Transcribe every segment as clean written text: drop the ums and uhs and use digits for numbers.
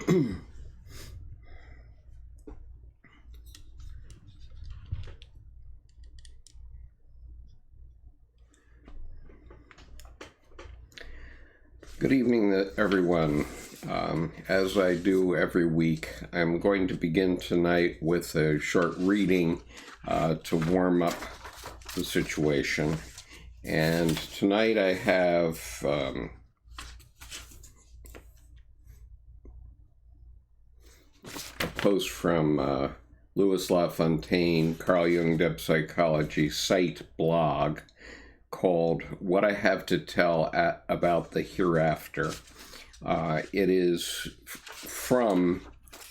Good evening, everyone. As I do every week, I'm going to begin tonight with a short reading to warm up the situation. And tonight I have a post from Louis LaFontaine, Carl Jung, Depth Psychology site blog called What I Have to Tell About the Hereafter. It is from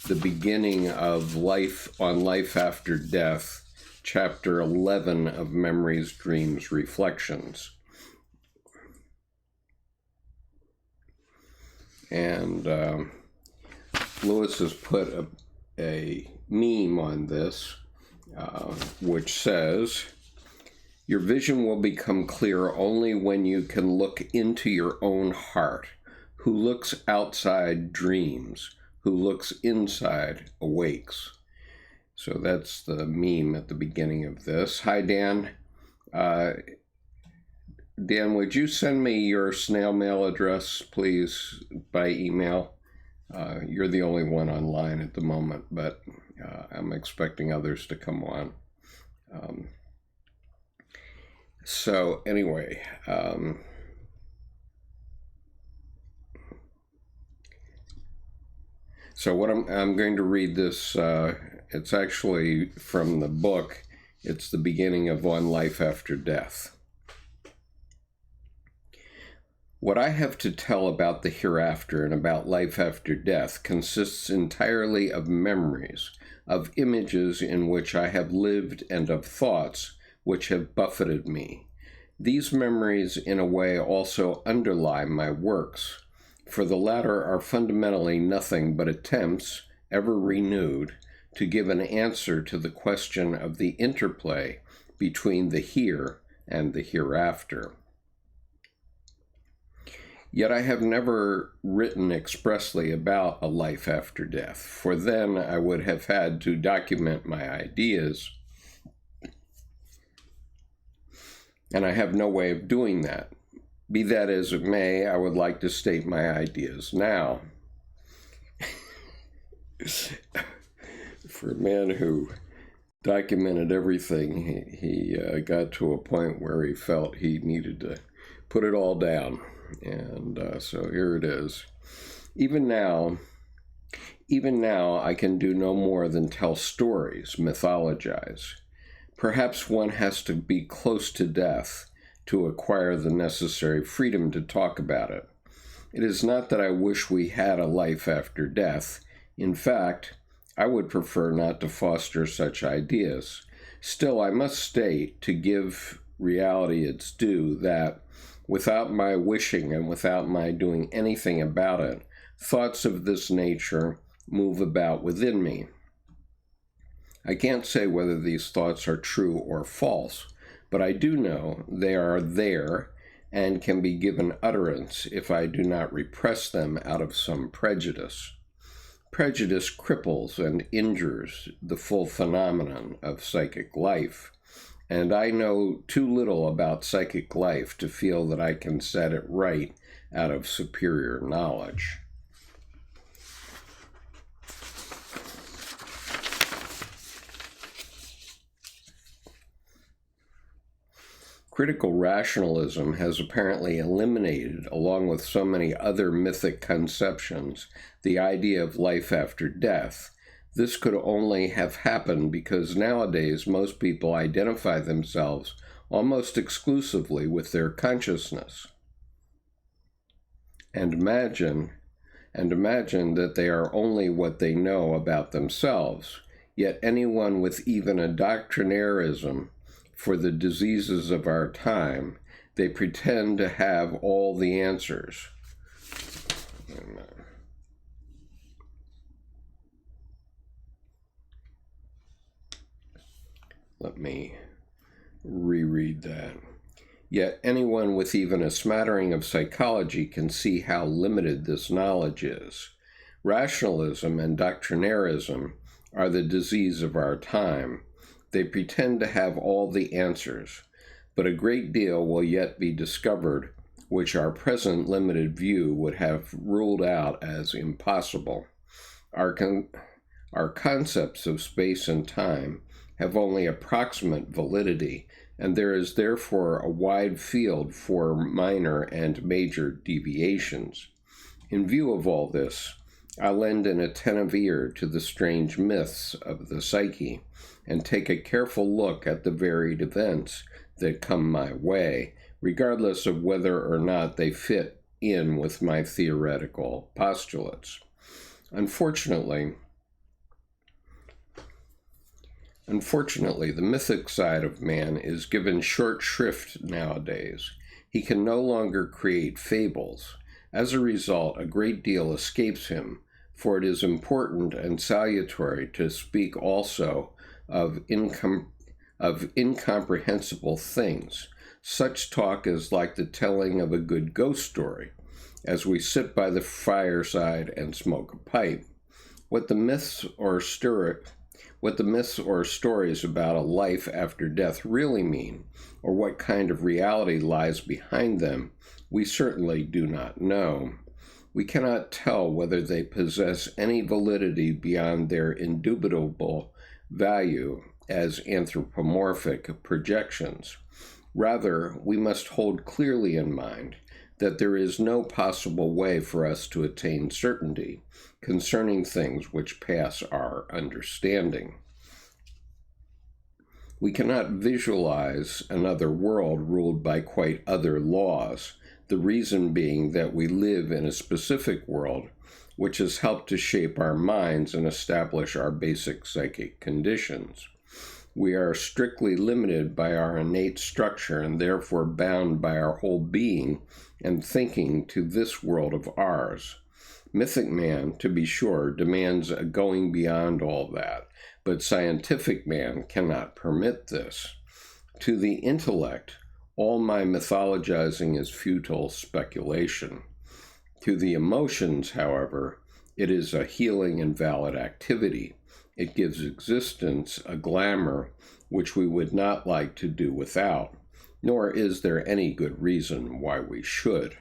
the beginning of Life on Life After Death, Chapter 11 of Memories, Dreams, Reflections. And Louis has put a meme on this, which says, "Your vision will become clear only when you can look into your own heart. Who looks outside dreams. Who looks inside awakes." So that's the meme at the beginning of this. Hi, Dan. Dan, would you send me your snail mail address, please, by email? You're the only one online at the moment, but I'm expecting others to come on. So anyway, so what I'm going to read this, it's actually from the book. It's the beginning of On Life After Death. What I have to tell about the hereafter and about life after death consists entirely of memories, of images in which I have lived and of thoughts which have buffeted me. These memories, in a way, also underlie my works, for the latter are fundamentally nothing but attempts, ever renewed, to give an answer to the question of the interplay between the here and the hereafter. Yet I have never written expressly about a life after death, for then I would have had to document my ideas, and I have no way of doing that. Be that as it may, I would like to state my ideas now. For a man who documented everything, he got to a point where he felt he needed to put it all down. And so here it is. Even now, I can do no more than tell stories, mythologize. Perhaps one has to be close to death to acquire the necessary freedom to talk about it. It is not that I wish we had a life after death. In fact, I would prefer not to foster such ideas. Still, I must state, to give reality its due, that without my wishing and without my doing anything about it, thoughts of this nature move about within me. I can't say whether these thoughts are true or false, but I do know they are there and can be given utterance if I do not repress them out of some prejudice. Prejudice cripples and injures the full phenomenon of psychic life, and I know too little about psychic life to feel that I can set it right out of superior knowledge. Critical rationalism has apparently eliminated, along with so many other mythic conceptions, the idea of life after death. This could only have happened because nowadays most people identify themselves almost exclusively with their consciousness and imagine that they are only what they know about themselves. Yet anyone with even a doctrinairism for the diseases of our time, they pretend to have all the answers. Let me reread that. Yet anyone with even a smattering of psychology can see how limited this knowledge is. Rationalism and doctrinarism are the disease of our time. They pretend to have all the answers, but a great deal will yet be discovered which our present limited view would have ruled out as impossible. Our concepts of space and time have only approximate validity, and there is therefore a wide field for minor and major deviations. In view of all this, I lend an attentive ear to the strange myths of the psyche, and take a careful look at the varied events that come my way, regardless of whether or not they fit in with my theoretical postulates. Unfortunately, the mythic side of man is given short shrift nowadays. He can no longer create fables. As a result, a great deal escapes him, for it is important and salutary to speak also of incomprehensible things. Such talk is like the telling of a good ghost story, as we sit by the fireside and smoke a pipe. What the myths or stories about a life after death really mean, or what kind of reality lies behind them, we certainly do not know. We cannot tell whether they possess any validity beyond their indubitable value as anthropomorphic projections. Rather, we must hold clearly in mind that there is no possible way for us to attain certainty concerning things which pass our understanding. We cannot visualize another world ruled by quite other laws, the reason being that we live in a specific world which has helped to shape our minds and establish our basic psychic conditions. We are strictly limited by our innate structure and therefore bound by our whole being and thinking to this world of ours. Mythic man, to be sure, demands a going beyond all that, but scientific man cannot permit this. To the intellect, all my mythologizing is futile speculation. To the emotions, however, it is a healing and valid activity. It gives existence a glamour which we would not like to do without, nor is there any good reason why we should.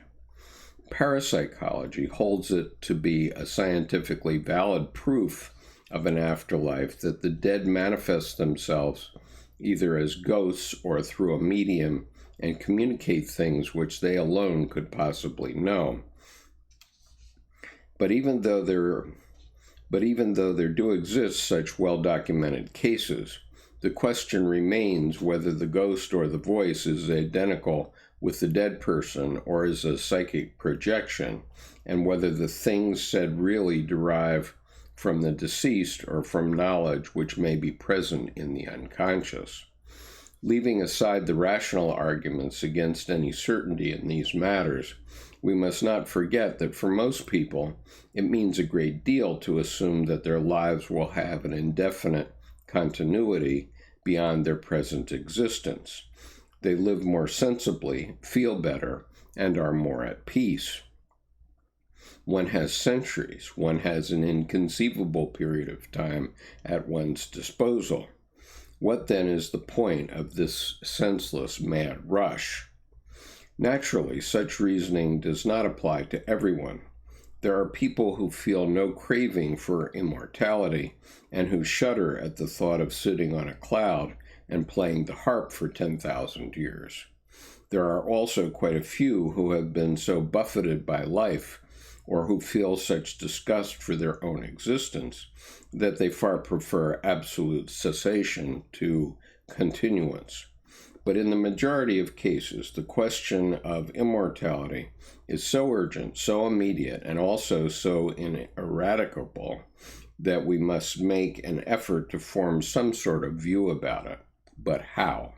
Parapsychology holds it to be a scientifically valid proof of an afterlife that the dead manifest themselves either as ghosts or through a medium and communicate things which they alone could possibly know. But even though there do exist such well-documented cases, the question remains whether the ghost or the voice is identical with the dead person or is a psychic projection, and whether the things said really derive from the deceased or from knowledge which may be present in the unconscious. Leaving aside the rational arguments against any certainty in these matters, we must not forget that for most people, it means a great deal to assume that their lives will have an indefinite continuity beyond their present existence. They live more sensibly, feel better, and are more at peace. One has centuries, one has an inconceivable period of time at one's disposal. What then is the point of this senseless mad rush? Naturally, such reasoning does not apply to everyone. There are people who feel no craving for immortality and who shudder at the thought of sitting on a cloud and playing the harp for 10,000 years. There are also quite a few who have been so buffeted by life or who feel such disgust for their own existence that they far prefer absolute cessation to continuance. But in the majority of cases, the question of immortality is so urgent, so immediate, and also so ineradicable that we must make an effort to form some sort of view about it. But how?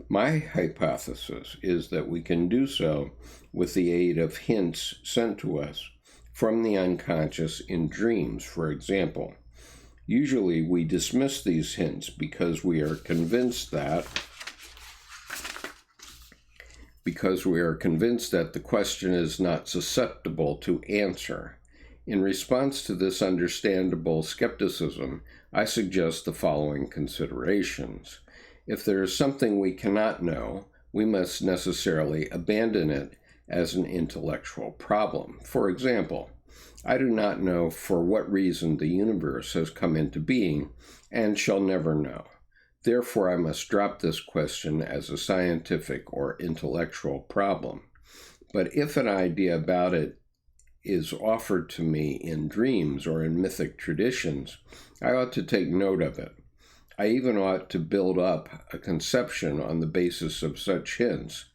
My hypothesis is that we can do so with the aid of hints sent to us from the unconscious in dreams, for example. Usually we dismiss these hints because we are convinced that the question is not susceptible to answer. In response to this understandable skepticism, I suggest the following considerations. If there is something we cannot know, we must necessarily abandon it as an intellectual problem. For example, I do not know for what reason the universe has come into being and shall never know. Therefore, I must drop this question as a scientific or intellectual problem. But if an idea about it is offered to me in dreams or in mythic traditions, I ought to take note of it. I even ought to build up a conception on the basis of such hints,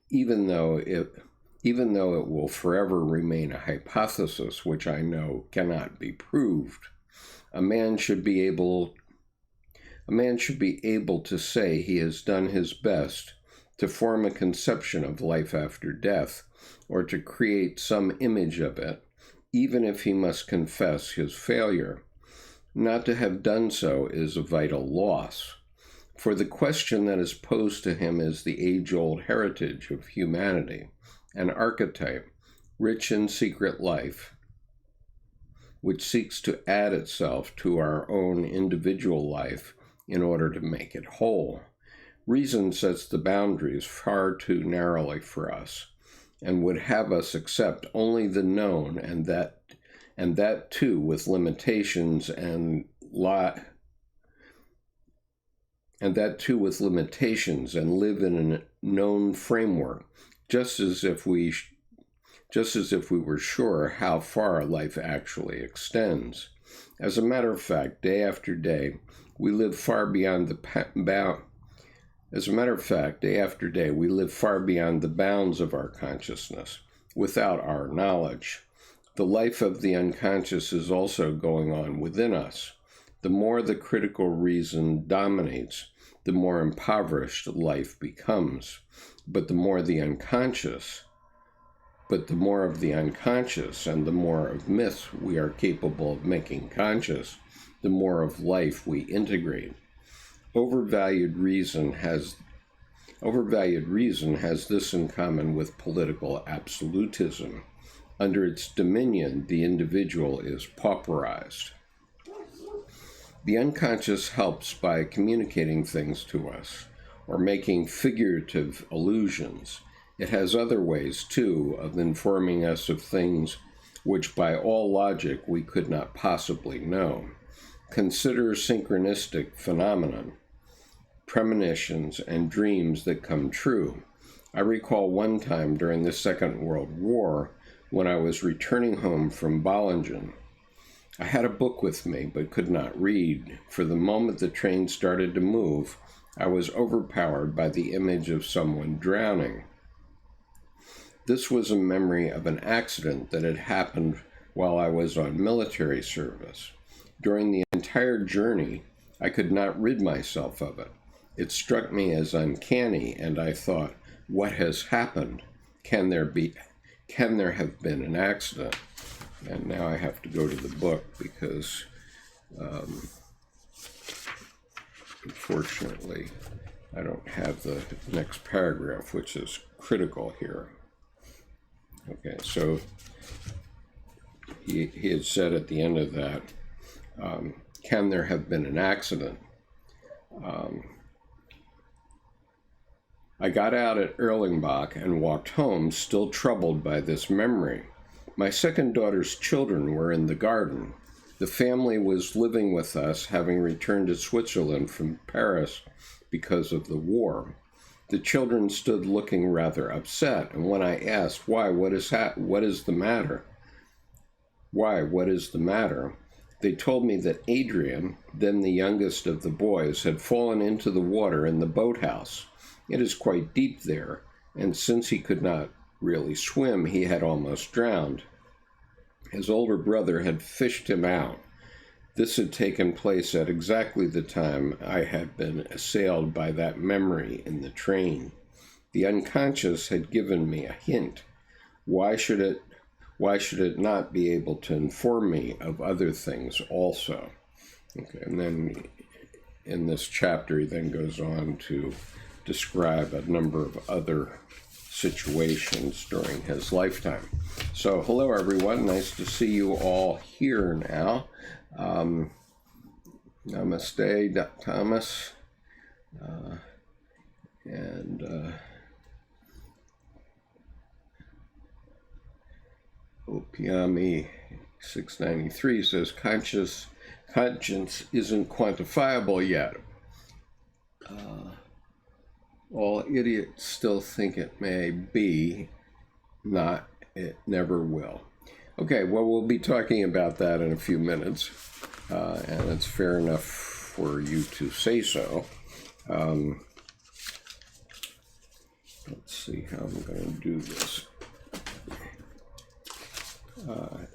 even though it will forever remain a hypothesis which I know cannot be proved. A man should be able to say he has done his best to form a conception of life after death, or to create some image of it, even if he must confess his failure. Not to have done so is a vital loss, for the question that is posed to him is the age-old heritage of humanity, an archetype, rich in secret life, which seeks to add itself to our own individual life in order to make it whole. Reason sets the boundaries far too narrowly for us, and would have us accept only the known, and that too with limitations and live in a known framework, just as if we were sure how far life actually extends. As a matter of fact, day after day, we live far beyond the bounds of our consciousness, without our knowledge. The life of the unconscious is also going on within us. The more the critical reason dominates, the more impoverished life becomes. But the more of the unconscious and the more of myths we are capable of making conscious, the more of life we integrate. Overvalued reason has this in common with political absolutism. Under its dominion, the individual is pauperized. The unconscious helps by communicating things to us, or making figurative allusions. It has other ways, too, of informing us of things which by all logic we could not possibly know. Consider synchronistic phenomenon, premonitions, and dreams that come true. I recall one time during the Second World War when I was returning home from Bollingen. I had a book with me but could not read. For the moment the train started to move, I was overpowered by the image of someone drowning. This was a memory of an accident that had happened while I was on military service. During the entire journey, I could not rid myself of it. It struck me as uncanny, and I thought, what has happened? Can there have been an accident? And now I have to go to the book because, unfortunately, I don't have the next paragraph, which is critical here. Okay, so he had said at the end of that, can there have been an accident? I got out at Erlenbach and walked home, still troubled by this memory. My second daughter's children were in the garden. The family was living with us, having returned to Switzerland from Paris because of the war. The children stood looking rather upset, and when I asked, what is the matter? They told me that Adrian, then the youngest of the boys, had fallen into the water in the boathouse. It is quite deep there, and since he could not really swim, he had almost drowned. His older brother had fished him out. This had taken place at exactly the time I had been assailed by that memory in the train. The unconscious had given me a hint. Why should it not be able to inform me of other things also? Okay, and then in this chapter, he then goes on to describe a number of other situations during his lifetime. So hello everyone, nice to see you all here now. Namaste, Thomas, and Opiami 693 says conscience isn't quantifiable yet. All idiots still think it may be, not it never will. Okay, well, we'll be talking about that in a few minutes, and it's fair enough for you to say so. Let's see how I'm going to do this.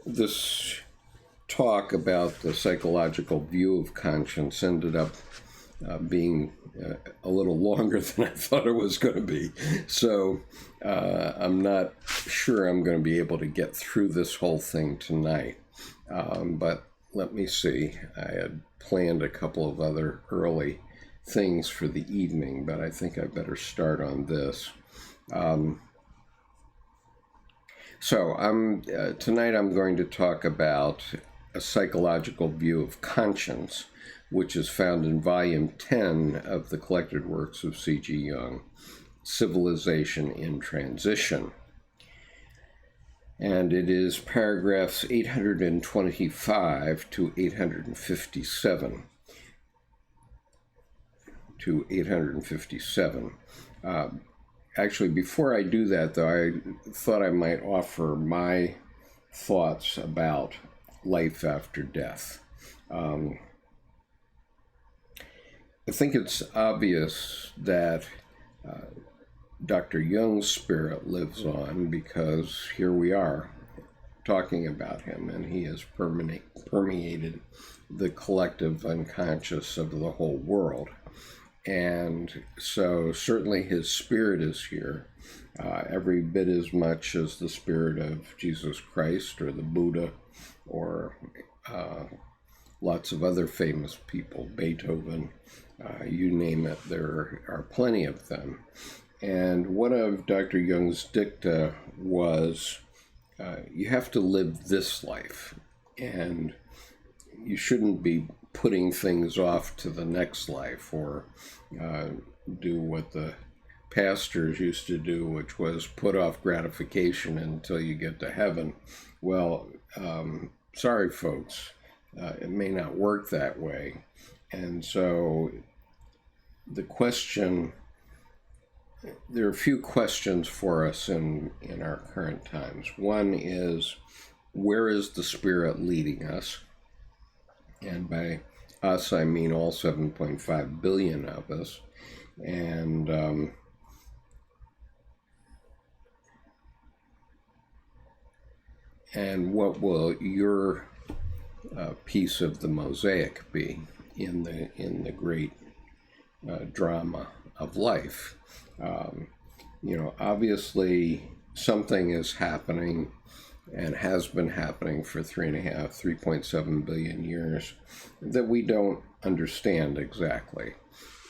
This talk about the psychological view of conscience ended up being a little longer than I thought it was going to be. So I'm not sure I'm going to be able to get through this whole thing tonight. But let me see. I had planned a couple of other early things for the evening, but I think I better start on this. Tonight I'm going to talk about a psychological view of conscience, which is found in Volume 10 of the Collected Works of C.G. Jung, Civilization in Transition. And it is paragraphs 825 to 857. Actually, before I do that, though, I thought I might offer my thoughts about life after death. I think it's obvious that Dr. Jung's spirit lives on because here we are talking about him, and he has permeated the collective unconscious of the whole world. And so certainly his spirit is here, every bit as much as the spirit of Jesus Christ or the Buddha or lots of other famous people, Beethoven, you name it, there are plenty of them. And one of Dr. Jung's dicta was, you have to live this life, and you shouldn't be putting things off to the next life or do what the pastors used to do, which was put off gratification until you get to heaven. Well, sorry folks, it may not work that way. And so the question, there are a few questions for us in our current times. One is, where is the Spirit leading us? And by us, I mean all 7.5 billion of us. And what will your piece of the mosaic be in the great drama of life? Obviously something is happening and has been happening for 3.7 billion years that we don't understand exactly.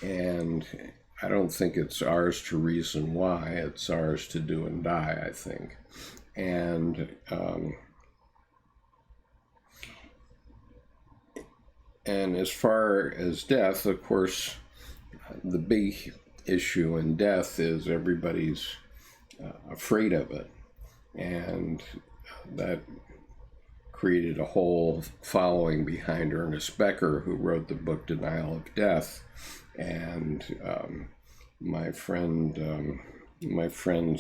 And I don't think it's ours to reason why, it's ours to do and die, I think. And as far as death, of course, the big issue in death is everybody's afraid of it. And that created a whole following behind Ernest Becker, who wrote the book Denial of Death. And my friends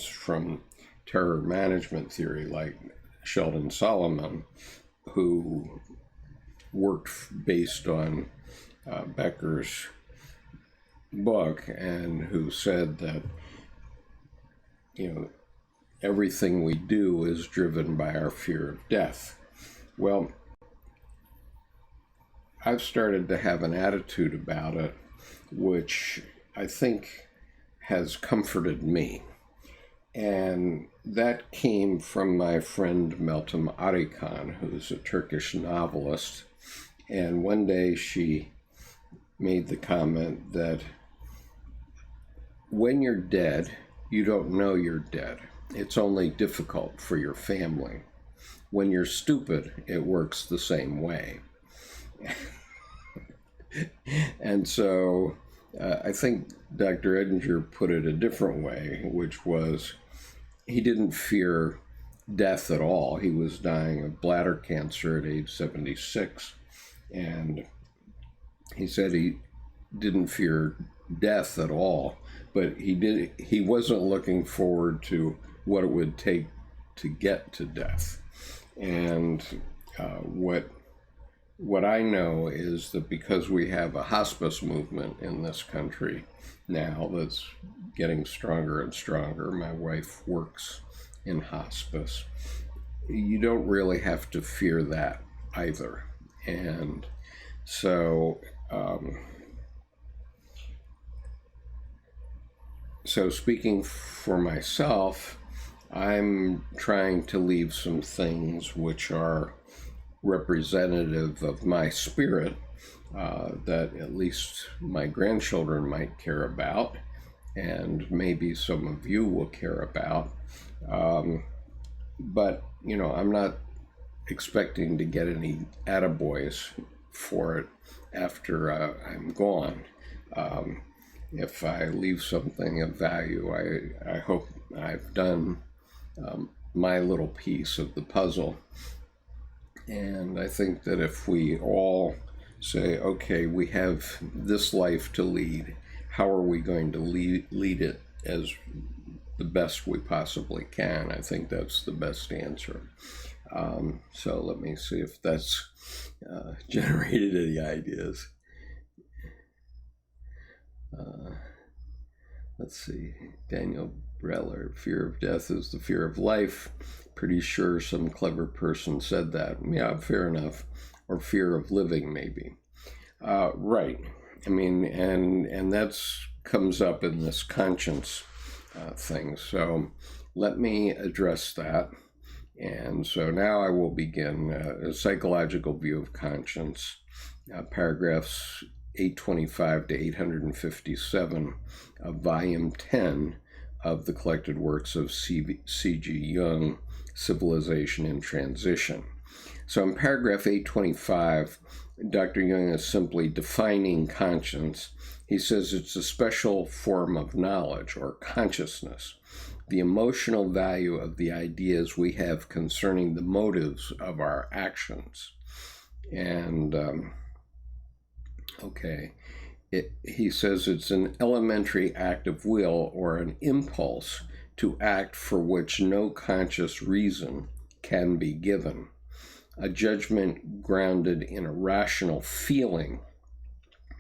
from terror management theory, like Sheldon Solomon, who worked based on Becker's book, and who said that, everything we do is driven by our fear of death. Well, I've started to have an attitude about it, which I think has comforted me. And that came from my friend Meltem Arıkan, who's a Turkish novelist. And one day she made the comment that when you're dead, you don't know you're dead. It's only difficult for your family. When you're stupid, it works the same way. And so I think Dr. Edinger put it a different way, which was he didn't fear death at all. He was dying of bladder cancer at age 76. And he said he didn't fear death at all, but he wasn't looking forward to what it would take to get to death. And what I know is that because we have a hospice movement in this country now that's getting stronger and stronger, my wife works in hospice, you don't really have to fear that either. And so so speaking for myself, I'm trying to leave some things which are representative of my spirit that at least my grandchildren might care about, and maybe some of you will care about. But, you know, I'm not expecting to get any attaboys for it after I'm gone. If I leave something of value, I hope I've done my little piece of the puzzle. And I think that if we all say, okay, we have this life to lead, how are we going to lead it as the best we possibly can? I think that's the best answer. So let me see if that's generated any ideas. Let's see. Daniel Breller, fear of death is the fear of life. Pretty sure some clever person said that. Yeah, fair enough. Or fear of living, maybe. Right. I mean, and that's comes up in this conscience thing. So let me address that. And so now I will begin a psychological view of conscience, paragraphs 825 to 857 of volume 10 of the Collected Works of C.G. Jung, Civilization in Transition. So in paragraph 825, Dr. Jung is simply defining conscience. He says it's a special form of knowledge or consciousness, the emotional value of the ideas we have concerning the motives of our actions. And, he says it's an elementary act of will or an impulse to act for which no conscious reason can be given, a judgment grounded in a rational feeling,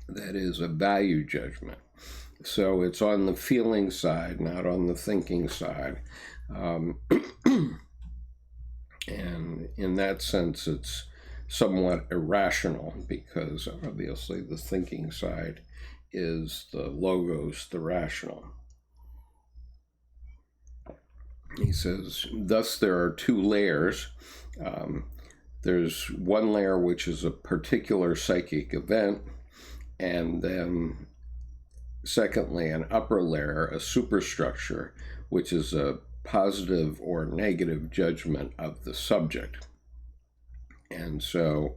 that is, a value judgment. So it's on the feeling side, not on the thinking side. And in that sense, it's somewhat irrational because obviously the thinking side is the logos, the rational. He says, thus there are two layers. There's one layer which is a particular psychic event, and then secondly, an upper layer, a superstructure, which is a positive or negative judgment of the subject. And so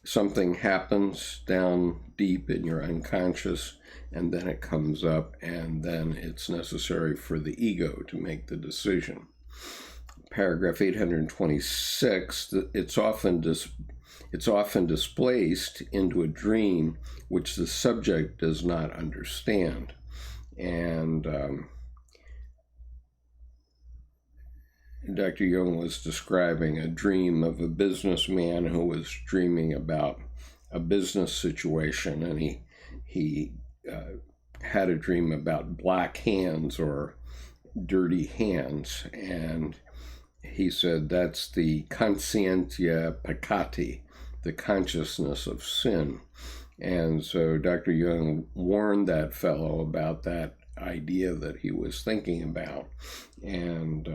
something happens down deep in your unconscious, and then it comes up, and then it's necessary for the ego to make the decision. Paragraph 826, it's often displaced into a dream which the subject does not understand. And Dr. Jung was describing a dream of a businessman who was dreaming about a business situation, and he had a dream about black hands or dirty hands, and he said that's the conscientia peccati, the consciousness of sin. And so Dr. Jung warned that fellow about that idea that he was thinking about, and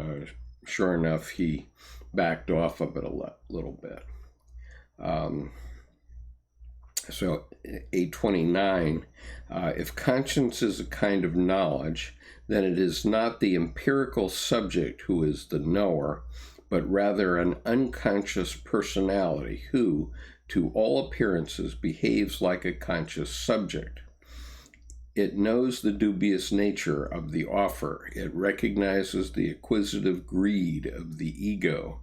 sure enough, he backed off of it a little bit. So 829, if conscience is a kind of knowledge, then it is not the empirical subject who is the knower, but rather an unconscious personality who, to all appearances, behaves like a conscious subject. It knows the dubious nature of the offer. It recognizes the acquisitive greed of the ego,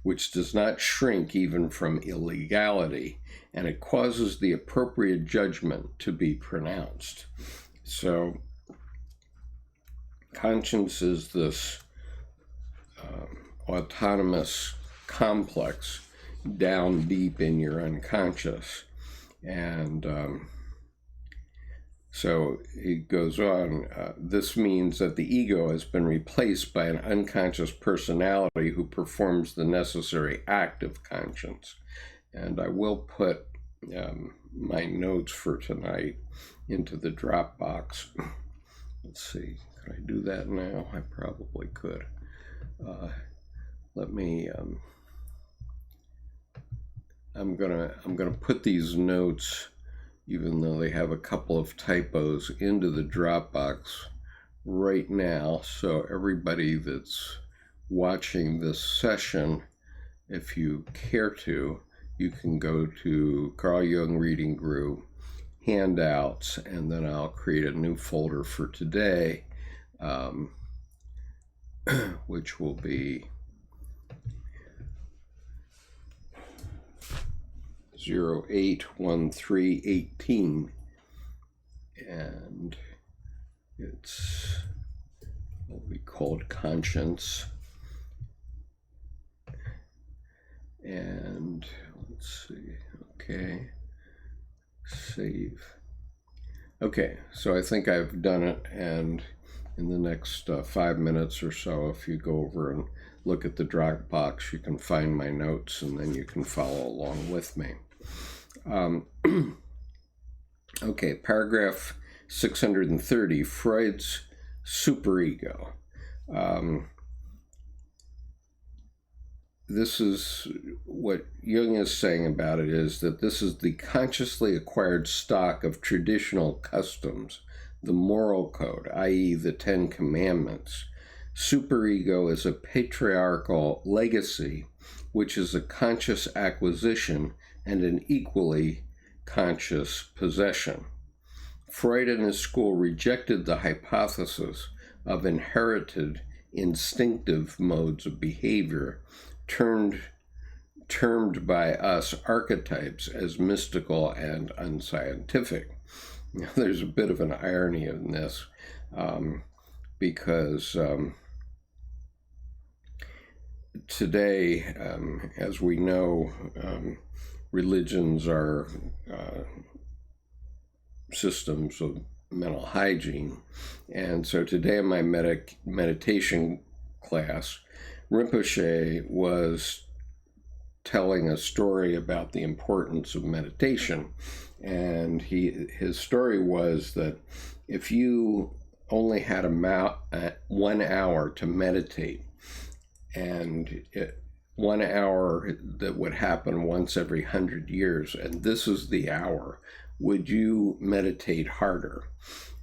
which does not shrink even from illegality, and it causes the appropriate judgment to be pronounced. So, conscience is this autonomous complex down deep in your unconscious. And so it goes on, this means that the ego has been replaced by an unconscious personality who performs the necessary act of conscience. And I will put my notes for tonight into the Dropbox. Let's see, can I do that now? I probably could. Let me, I'm gonna put these notes, even though they have a couple of typos, into the Dropbox right now. So everybody that's watching this session, if you care to, you can go to Carl Jung Reading Group, handouts, and then I'll create a new folder for today, which will be 081318, and it's what we called conscience. And let's see, okay, save. Okay, so I think I've done it, and in the next 5 minutes or so, if you go over and look at the Dropbox, you can find my notes, and then you can follow along with me. Okay, paragraph 630, Freud's superego. This is what Jung is saying about it, is that this is the consciously acquired stock of traditional customs, the moral code, i.e. the 10 Commandments. Superego is a patriarchal legacy, which is a conscious acquisition and an equally conscious possession. Freud and his school rejected the hypothesis of inherited instinctive modes of behavior, termed by us archetypes, as mystical and unscientific. Now, there's a bit of an irony in this, because today, as we know, religions are systems of mental hygiene. And so today in my meditation class, Rinpoche was telling a story about the importance of meditation. And his story was that if you only had 1 hour to meditate, and 1 hour that would happen once every 100 years, and this is the hour, would you meditate harder?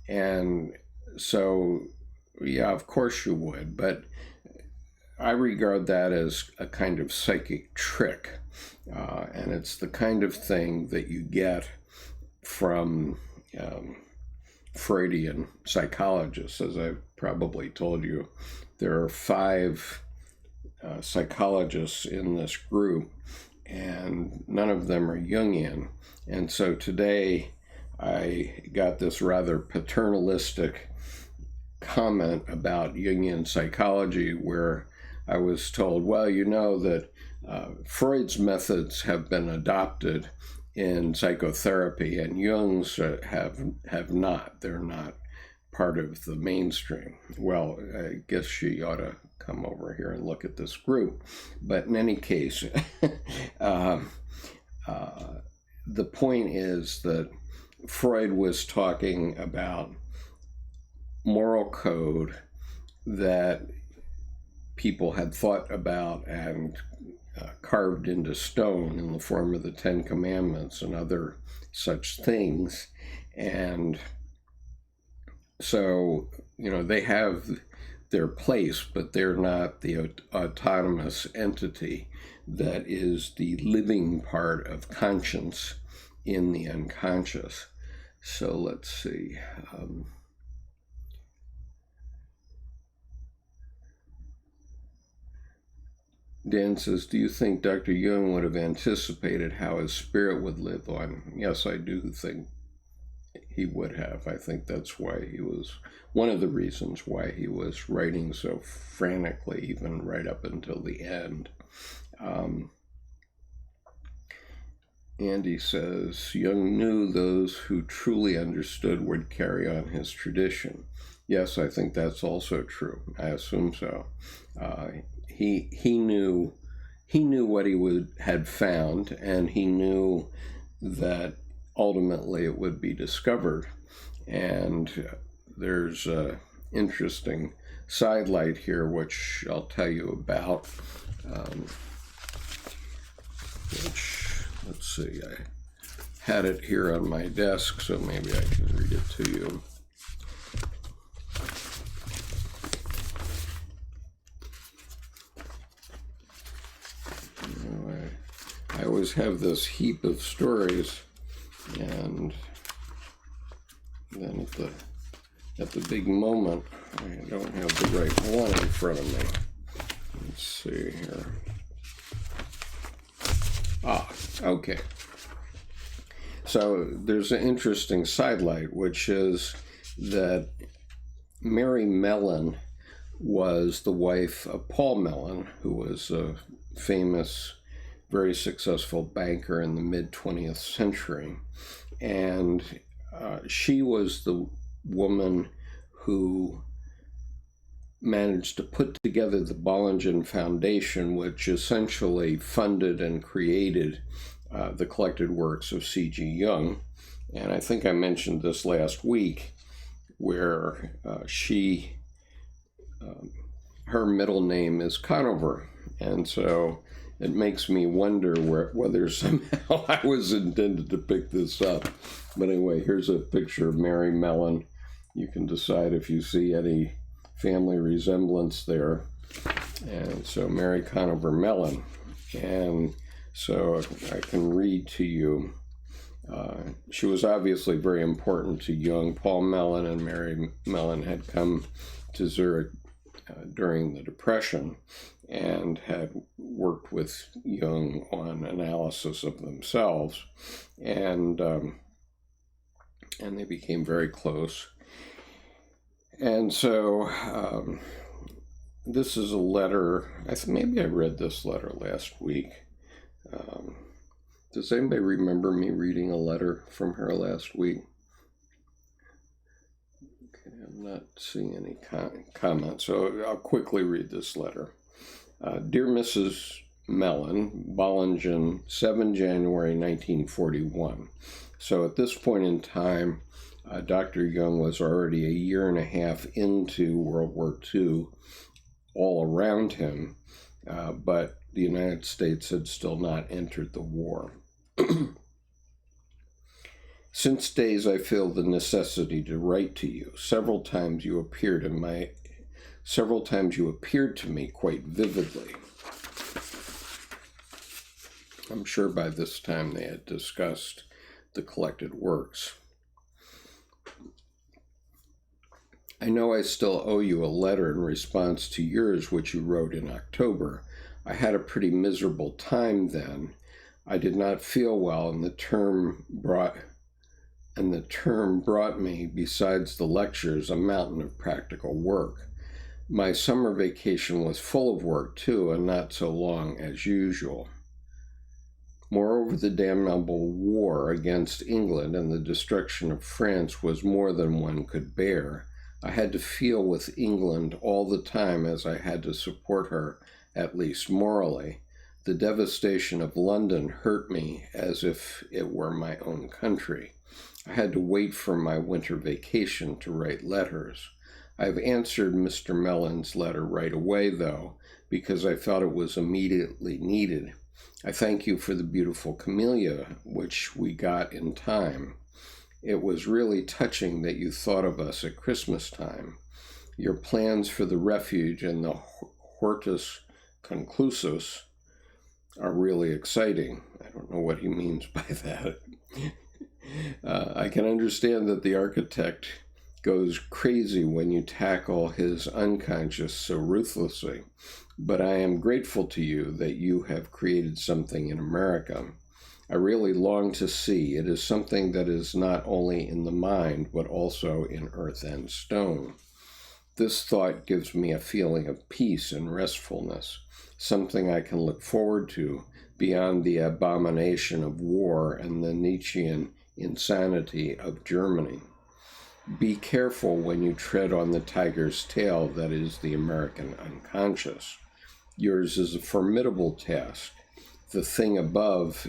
And so, yeah, of course you would, but I regard that as a kind of psychic trick, and it's the kind of thing that you get from Freudian psychologists. As I've probably told you, there are 5 psychologists in this group, and none of them are Jungian. And so today I got this rather paternalistic comment about Jungian psychology, where I was told, well, you know that Freud's methods have been adopted in psychotherapy, and Jung's have not. They're not part of the mainstream. Well, I guess she ought to come over here and look at this group. But in any case, the point is that Freud was talking about moral code that people had thought about and carved into stone in the form of the Ten Commandments and other such things. And so, they have their place, but they're not the autonomous entity that is the living part of conscience in the unconscious. So let's see. Dan says, do you think Dr. Jung would have anticipated how his spirit would live on? Yes, I do think he would have. I think that's why he was, one of the reasons why he was writing so frantically, even right up until the end. Andy says, Jung knew those who truly understood would carry on his tradition. Yes, I think that's also true. I assume so. He knew what he had found, and he knew that ultimately it would be discovered. And there's an interesting sidelight here, which I'll tell you about. Which, let's see, I had it here on my desk, so maybe I can read it to you. I always have this heap of stories, and then at the big moment, I don't have the right one in front of me. Let's see here. Okay. So there's an interesting sidelight, which is that Mary Mellon was the wife of Paul Mellon, who was a famous, very successful banker in the mid-20th century. And she was the woman who managed to put together the Bollingen Foundation, which essentially funded and created the Collected Works of C.G. Jung. And I think I mentioned this last week, where her middle name is Conover. And so it makes me wonder whether somehow I was intended to pick this up. But anyway, here's a picture of Mary Mellon. You can decide if you see any family resemblance there. And so Mary Conover Mellon. And so I can read to you. She was obviously very important to Jung. Paul Mellon and Mary Mellon had come to Zurich during the Depression and had worked with Jung on analysis of themselves, and they became very close. And so this is a letter. Maybe I read this letter last week. Does anybody remember me reading a letter from her last week? Okay, I'm not seeing any comments, so I'll quickly read this letter. Dear Mrs. Mellon, Bollingen, 7 January 1941. So at this point in time, Dr. Jung was already a year and a half into World War II all around him, but the United States had still not entered the war. Since days I feel the necessity to write to you. Several times you appeared to me quite vividly. I'm sure by this time they had discussed the collected works. I know I still owe you a letter in response to yours, which you wrote in October. I had a pretty miserable time then. I did not feel well, and the term brought me, besides the lectures, a mountain of practical work. My summer vacation was full of work, too, and not so long as usual. Moreover, the damnable war against England and the destruction of France was more than one could bear. I had to feel with England all the time, as I had to support her, at least morally. The devastation of London hurt me as if it were my own country. I had to wait for my winter vacation to write letters. I have answered Mr. Mellon's letter right away, though, because I felt it was immediately needed. I thank you for the beautiful camellia, which we got in time. It was really touching that you thought of us at Christmas time. Your plans for the refuge and the hortus conclusus are really exciting. I don't know what he means by that. I can understand that the architect goes crazy when you tackle his unconscious so ruthlessly, but I am grateful to you that you have created something in America. I really long to see. It is something that is not only in the mind, but also in earth and stone. This thought gives me a feeling of peace and restfulness, something I can look forward to beyond the abomination of war and the Nietzschean insanity of Germany. Be careful when you tread on the tiger's tail that is the American unconscious. Yours is a formidable task. The thing above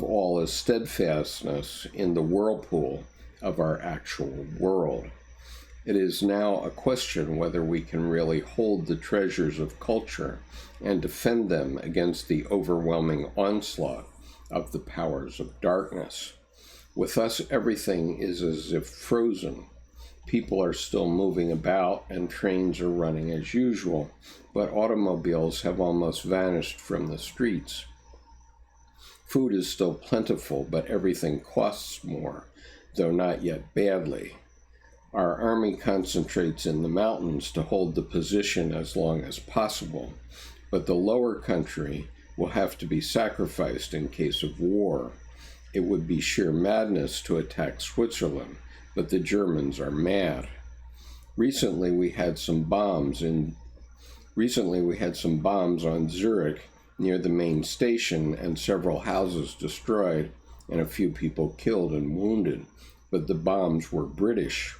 all is steadfastness in the whirlpool of our actual world. It is now a question whether we can really hold the treasures of culture and defend them against the overwhelming onslaught of the powers of darkness. With us, everything is as if frozen. People are still moving about and trains are running as usual, but automobiles have almost vanished from the streets. Food is still plentiful, but everything costs more, though not yet badly. Our army concentrates in the mountains to hold the position as long as possible, but the lower country will have to be sacrificed in case of war. It would be sheer madness to attack Switzerland, but the Germans are mad. Recently we had some bombs on Zurich near the main station and several houses destroyed and a few people killed and wounded, but the bombs were British.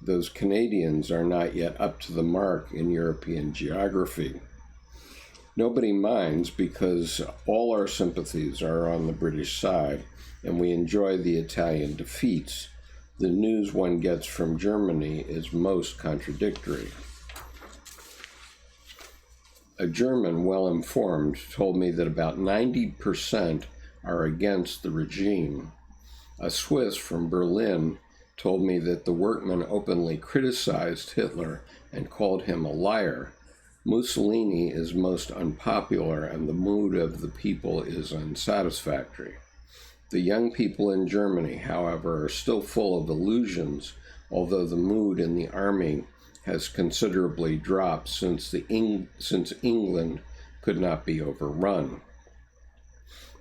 Those Canadians are not yet up to the mark in European geography. Nobody minds because all our sympathies are on the British side, and we enjoy the Italian defeats. The news one gets from Germany is most contradictory. A German, well-informed, told me that about 90% are against the regime. A Swiss from Berlin told me that the workmen openly criticized Hitler and called him a liar. Mussolini is most unpopular and the mood of the people is unsatisfactory. The young people in Germany, however, are still full of illusions, although the mood in the army has considerably dropped since England could not be overrun.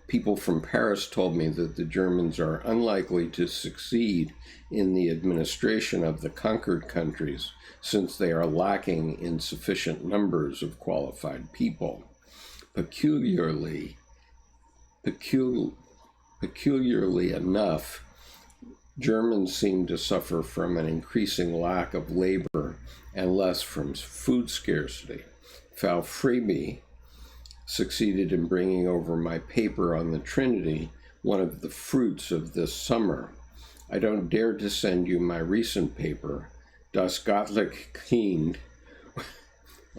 People from Paris told me that the Germans are unlikely to succeed in the administration of the conquered countries since they are lacking in sufficient numbers of qualified people. Peculiarly enough, Germans seem to suffer from an increasing lack of labor and less from food scarcity. Frau Freeby succeeded in bringing over my paper on the Trinity, one of the fruits of this summer. I don't dare to send you my recent paper, Das Göttliche Kind.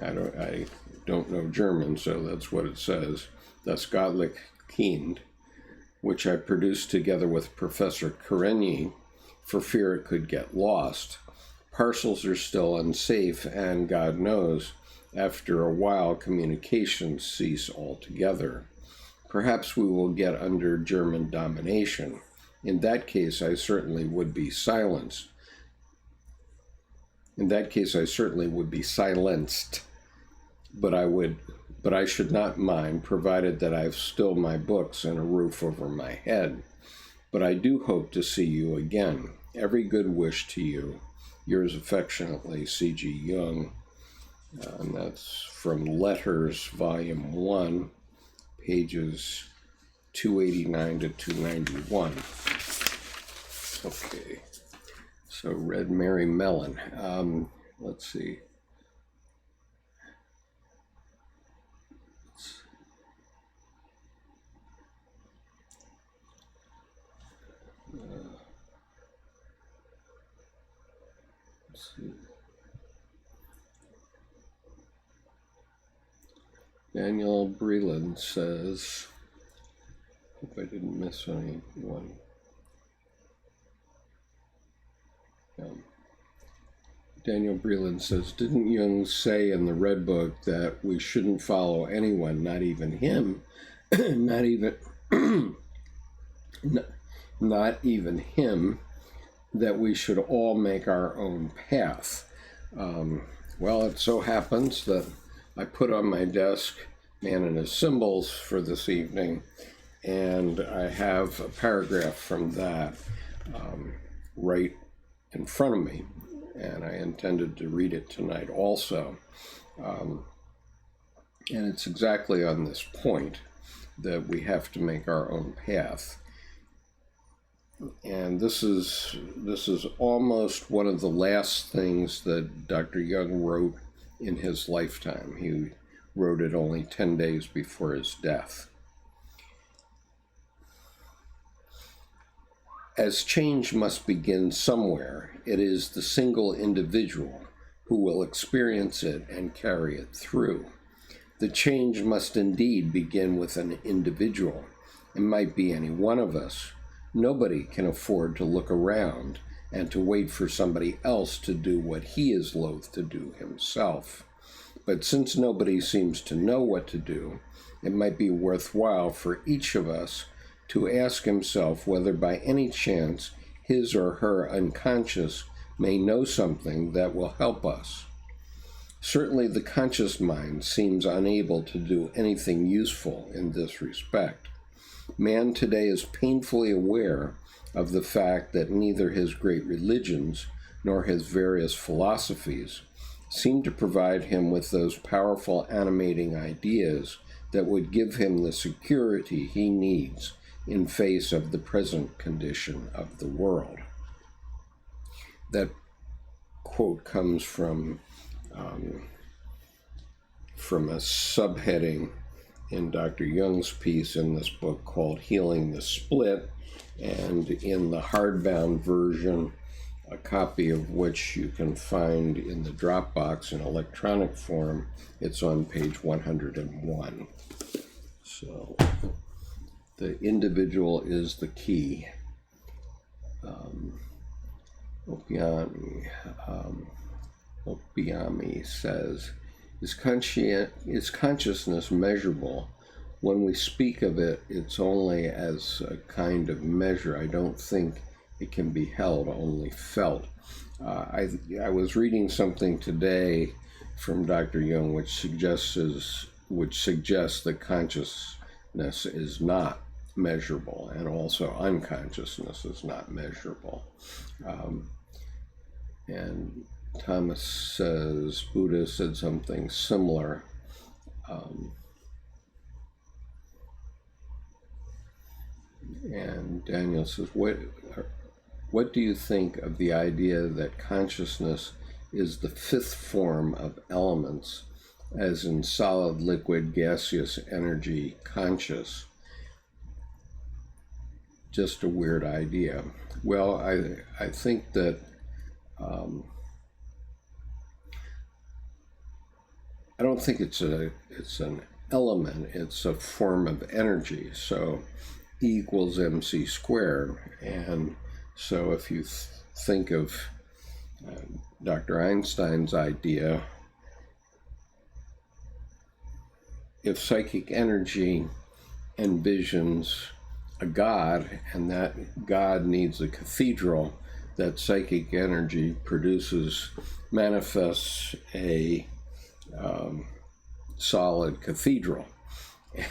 I don't know German, so that's what it says. Das Göttliche Kind, which I produced together with Professor Karenyi for fear it could get lost. Parcels are still unsafe, and God knows, after a while, communications cease altogether. Perhaps we will get under German domination. In that case, I certainly would be silenced. But I should not mind, provided that I've still my books and a roof over my head. But I do hope to see you again. Every good wish to you. Yours affectionately, C.G. Jung. And that's from Letters, Volume 1, pages 289 to 291. Okay, so Red Mary Mellon. Let's see. Let's see. Daniel Breland says, hope I didn't miss anyone. Daniel Breland says, didn't Jung say in the Red Book that we shouldn't follow anyone, not even him, not even him, that we should all make our own path? Well, it so happens that I put on my desk Man and His Symbols for this evening, and I have a paragraph from that right in front of me, and I intended to read it tonight also. And it's exactly on this point that we have to make our own path. And this is almost one of the last things that Dr. Jung wrote in his lifetime. He wrote it only 10 days before his death. As change must begin somewhere, it is the single individual who will experience it and carry it through. The change must indeed begin with an individual. It might be any one of us. Nobody can afford to look around and to wait for somebody else to do what he is loath to do himself. But since nobody seems to know what to do, it might be worthwhile for each of us to ask himself whether by any chance his or her unconscious may know something that will help us. Certainly the conscious mind seems unable to do anything useful in this respect. Man today is painfully aware of the fact that neither his great religions nor his various philosophies seem to provide him with those powerful animating ideas that would give him the security he needs in face of the present condition of the world. That quote comes from a subheading in Dr. Jung's piece in this book called Healing the Split, and in the hardbound version, a copy of which you can find in the Dropbox in electronic form, it's on page 101. So the individual is the key. Opiami says, is consciousness measurable? When we speak of it, it's only as a kind of measure. I don't think it can be held, only felt. I was reading something today from Dr. Jung which suggests that consciousness is not measurable, and also unconsciousness is not measurable. And Thomas says Buddha said something similar. And Daniel says, what do you think of the idea that consciousness is the fifth form of elements, as in solid, liquid, gaseous, energy, conscious? Just a weird idea. Well, I think that I don't think it's an element, it's a form of energy. So E equals mc squared. And so if you think of Dr. Einstein's idea, if psychic energy envisions a God, and that God needs a cathedral, that psychic energy manifests a solid cathedral.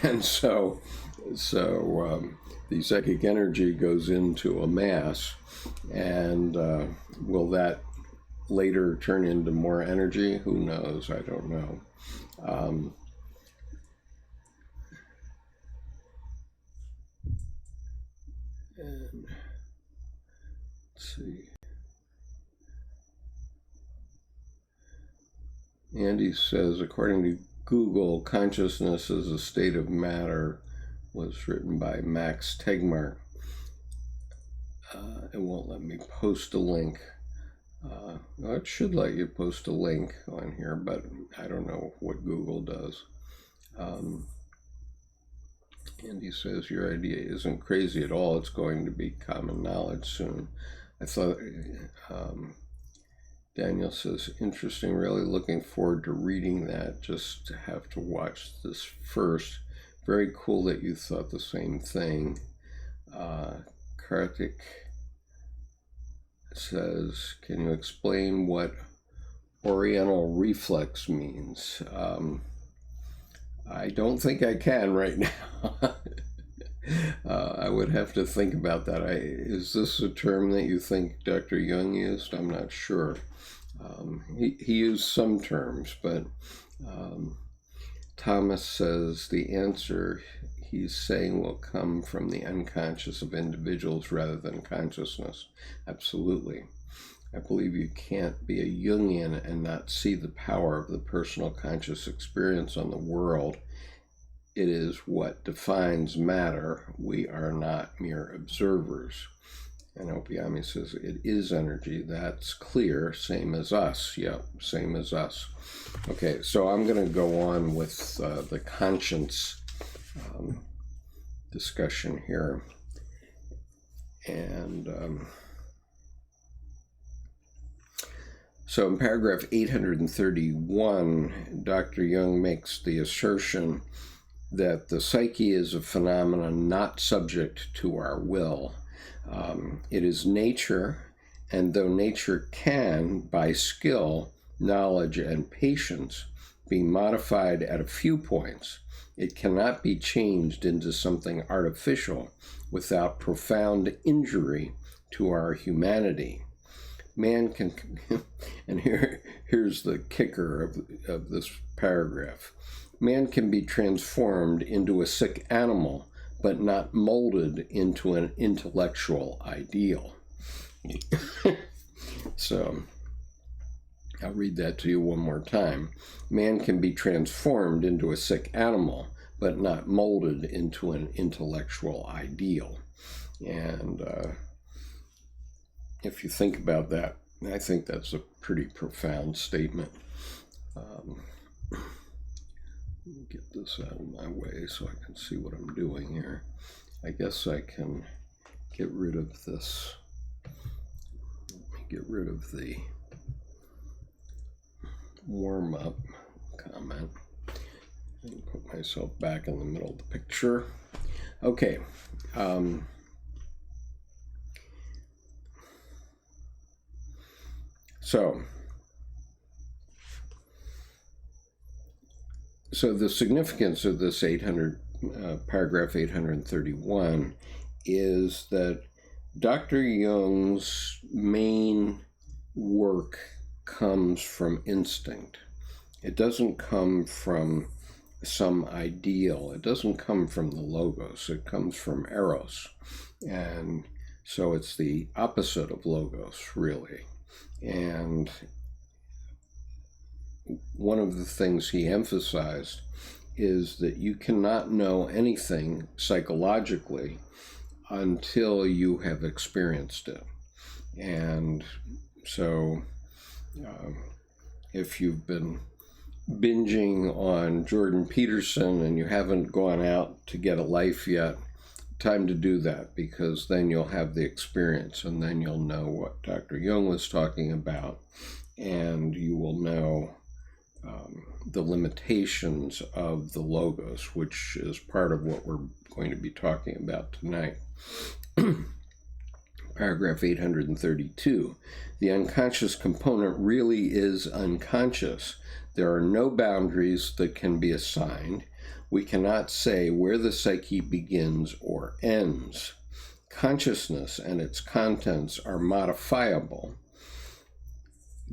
And so the psychic energy goes into a mass, and will that later turn into more energy? Who knows? I don't know. And let's see. Andy says, according to Google, consciousness is a state of matter, was written by Max Tegmark. It won't let me post a link. Well, it should let you post a link on here, but I don't know what Google does. And he says, your idea isn't crazy at all. It's going to be common knowledge soon. I thought, Daniel says, interesting, really looking forward to reading that. Just have to watch this first. Very cool that you thought the same thing. Karthik says, can you explain what Oriental reflex means? I don't think I can right now. I would have to think about that. Is this a term that you think Dr. Jung used? I'm not sure. He used some terms, but Thomas says the answer he's saying will come from the unconscious of individuals rather than consciousness. Absolutely. I believe you can't be a Jungian and not see the power of the personal conscious experience on the world. It is what defines matter. We are not mere observers. And Opiami says, it is energy. That's clear. Same as us. Yep, same as us. Okay, so I'm going to go on with the conscience discussion here. And so in paragraph 831, Dr. Jung makes the assertion that the psyche is a phenomenon not subject to our will. It is nature, and though nature can, by skill, knowledge, and patience, be modified at a few points, it cannot be changed into something artificial without profound injury to our humanity. Man can, and here's the kicker of this paragraph, man can be transformed into a sick animal, but not molded into an intellectual ideal. So, I'll read that to you one more time. Man can be transformed into a sick animal, but not molded into an intellectual ideal. And if you think about that, I think that's a pretty profound statement. Let me get this out of my way so I can see what I'm doing here. I guess I can get rid of this. Let me get rid of the warm-up comment and put myself back in the middle of the picture. Okay. So the significance of this paragraph 831 is that Dr. Jung's main work comes from instinct. It doesn't come from some ideal. It doesn't come from the logos. It comes from eros. And so it's the opposite of logos, really. And one of the things he emphasized is that you cannot know anything psychologically until you have experienced it. And so if you've been binging on Jordan Peterson and you haven't gone out to get a life yet, time to do that, because then you'll have the experience and then you'll know what Dr. Jung was talking about, and you will know the limitations of the logos, which is part of what we're going to be talking about tonight. Paragraph 832, the unconscious component really is unconscious. There are no boundaries that can be assigned. We cannot say where the psyche begins or ends. Consciousness and its contents are modifiable.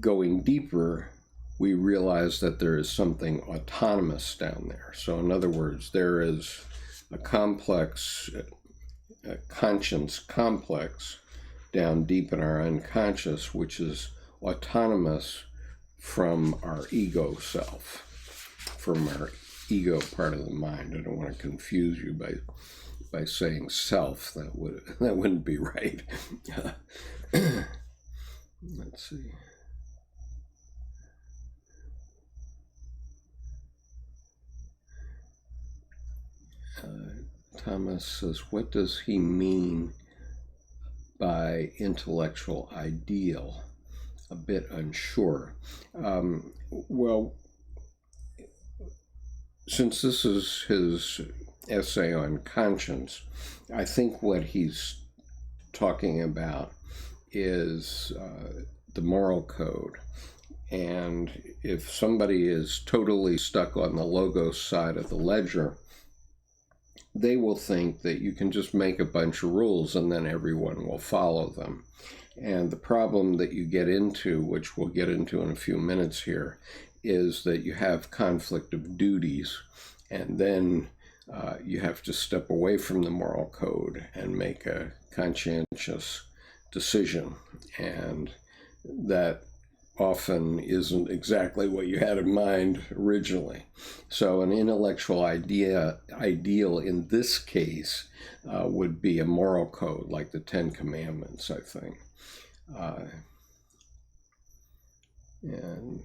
Going deeper, we realize that there is something autonomous down there. So in other words, there is a complex, a conscience complex down deep in our unconscious, which is autonomous from our ego self, from our ego part of the mind. I don't want to confuse you by saying self. That wouldn't be right. Let's see. Thomas says, what does he mean by intellectual ideal? A bit unsure. Well, since this is his essay on conscience, I think what he's talking about is the moral code. And if somebody is totally stuck on the logos side of the ledger, they will think that you can just make a bunch of rules and then everyone will follow them. And the problem that you get into, which we'll get into in a few minutes here, is that you have conflict of duties, and then you have to step away from the moral code and make a conscientious decision. And that often isn't exactly what you had in mind originally. So an intellectual ideal in this case would be a moral code, like the Ten Commandments, I think. And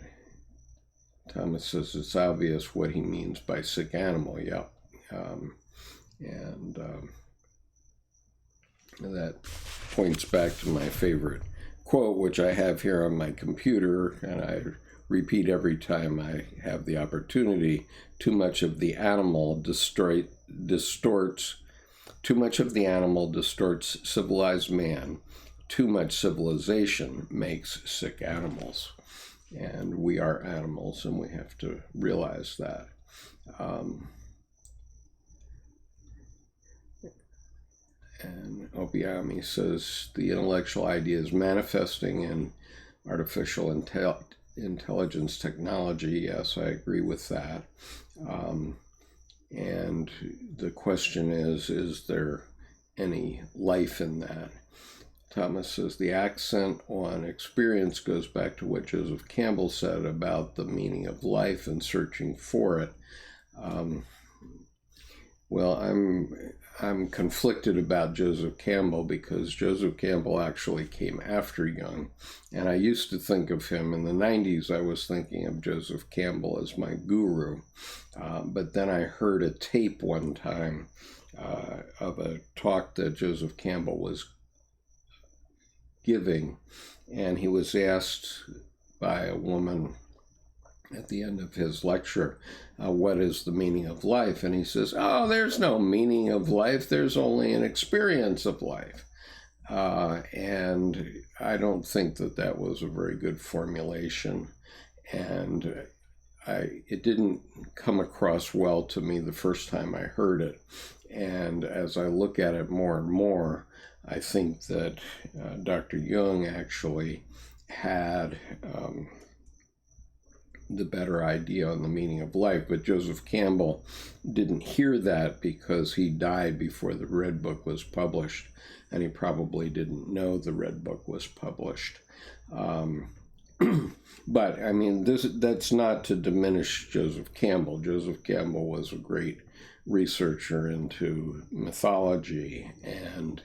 Thomas says it's obvious what he means by sick animal. Yep. That points back to my favorite quote, which I have here on my computer, and I repeat every time I have the opportunity. Too much of the animal distorts civilized man. Too much civilization makes sick animals. And we are animals, and we have to realize that. And Obiami says the intellectual idea is manifesting in artificial intelligence technology. Yes, I agree with that. And the question is there any life in that? Thomas says the accent on experience goes back to what Joseph Campbell said about the meaning of life and searching for it. Well, I'm conflicted about Joseph Campbell because Joseph Campbell actually came after Jung. And I used to think of him in the 90s. I was thinking of Joseph Campbell as my guru. But then I heard a tape one time of a talk that Joseph Campbell was giving, and he was asked by a woman at the end of his lecture, what is the meaning of life? And he says, oh, there's no meaning of life, there's only an experience of life. And I don't think that was a very good formulation, and it didn't come across well to me the first time I heard it. And as I look at it more and more, I think that Dr. Jung actually had the better idea on the meaning of life, but Joseph Campbell didn't hear that because he died before the Red Book was published, and he probably didn't know the Red Book was published. But, I mean, that's not to diminish Joseph Campbell. Joseph Campbell was a great researcher into mythology, and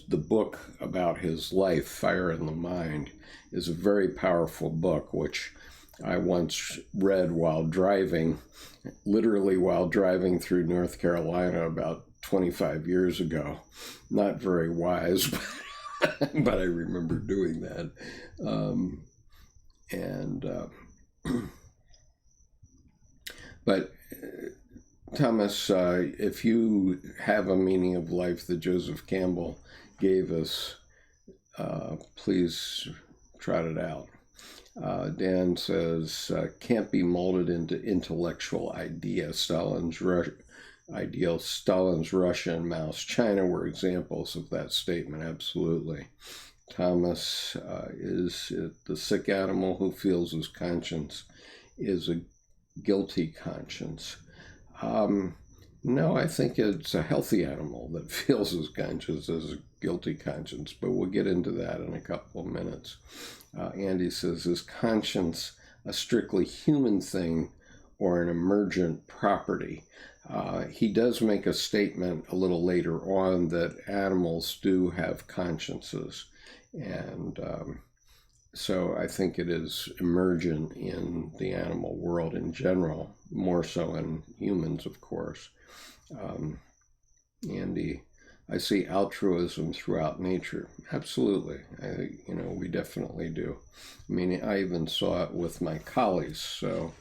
the book about his life, Fire in the Mind, is a very powerful book, which I once read while driving, literally while driving through North Carolina about 25 years ago. Not very wise, but I remember doing that. But Thomas, if you have a meaning of life that Joseph Campbell gave us, please trot it out. Dan says, can't be molded into intellectual idea. Stalin's Russia and Mao's China were examples of that statement, absolutely. Thomas, is it the sick animal who feels his conscience is a guilty conscience? No, I think it's a healthy animal that feels his conscience as a guilty conscience, but we'll get into that in a couple of minutes. Andy says, is conscience a strictly human thing or an emergent property? He does make a statement a little later on that animals do have consciences, and So I think it is emergent in the animal world in general, more so in humans, of course. Andy, I see altruism throughout nature. Absolutely. We definitely do. I mean, I even saw it with my collies, so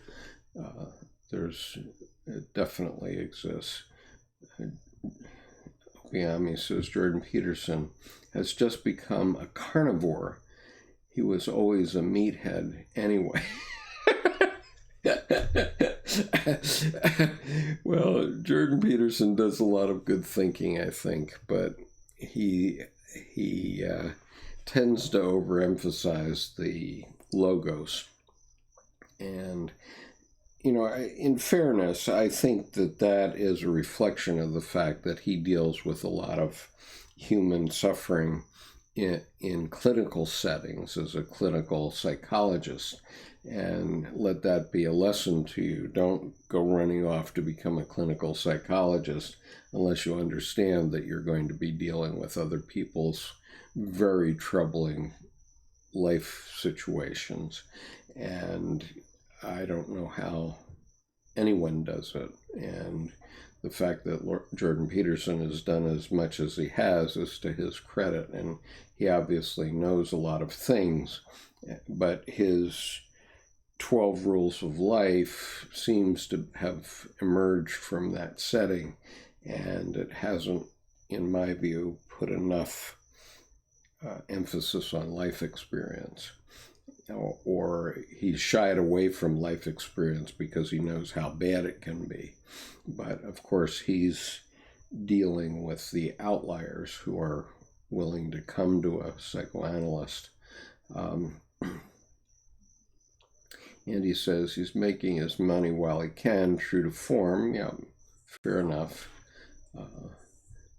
it definitely exists. Okayami says Jordan Peterson has just become a carnivore. He was always a meathead anyway. Well, Jordan Peterson does a lot of good thinking, I think, but he tends to overemphasize the logos. And, in fairness, I think that is a reflection of the fact that he deals with a lot of human suffering in clinical settings as a clinical psychologist. And let that be a lesson to you. Don't go running off to become a clinical psychologist unless you understand that you're going to be dealing with other people's very troubling life situations. And I don't know how anyone does it. And the fact that Jordan Peterson has done as much as he has is to his credit. And he obviously knows a lot of things, but his 12 Rules of Life seems to have emerged from that setting, and it hasn't, in my view, put enough emphasis on life experience. Or he's shied away from life experience because he knows how bad it can be. But of course, he's dealing with the outliers who are willing to come to a psychoanalyst. Andy says he's making his money while he can, true to form. Yeah, fair enough.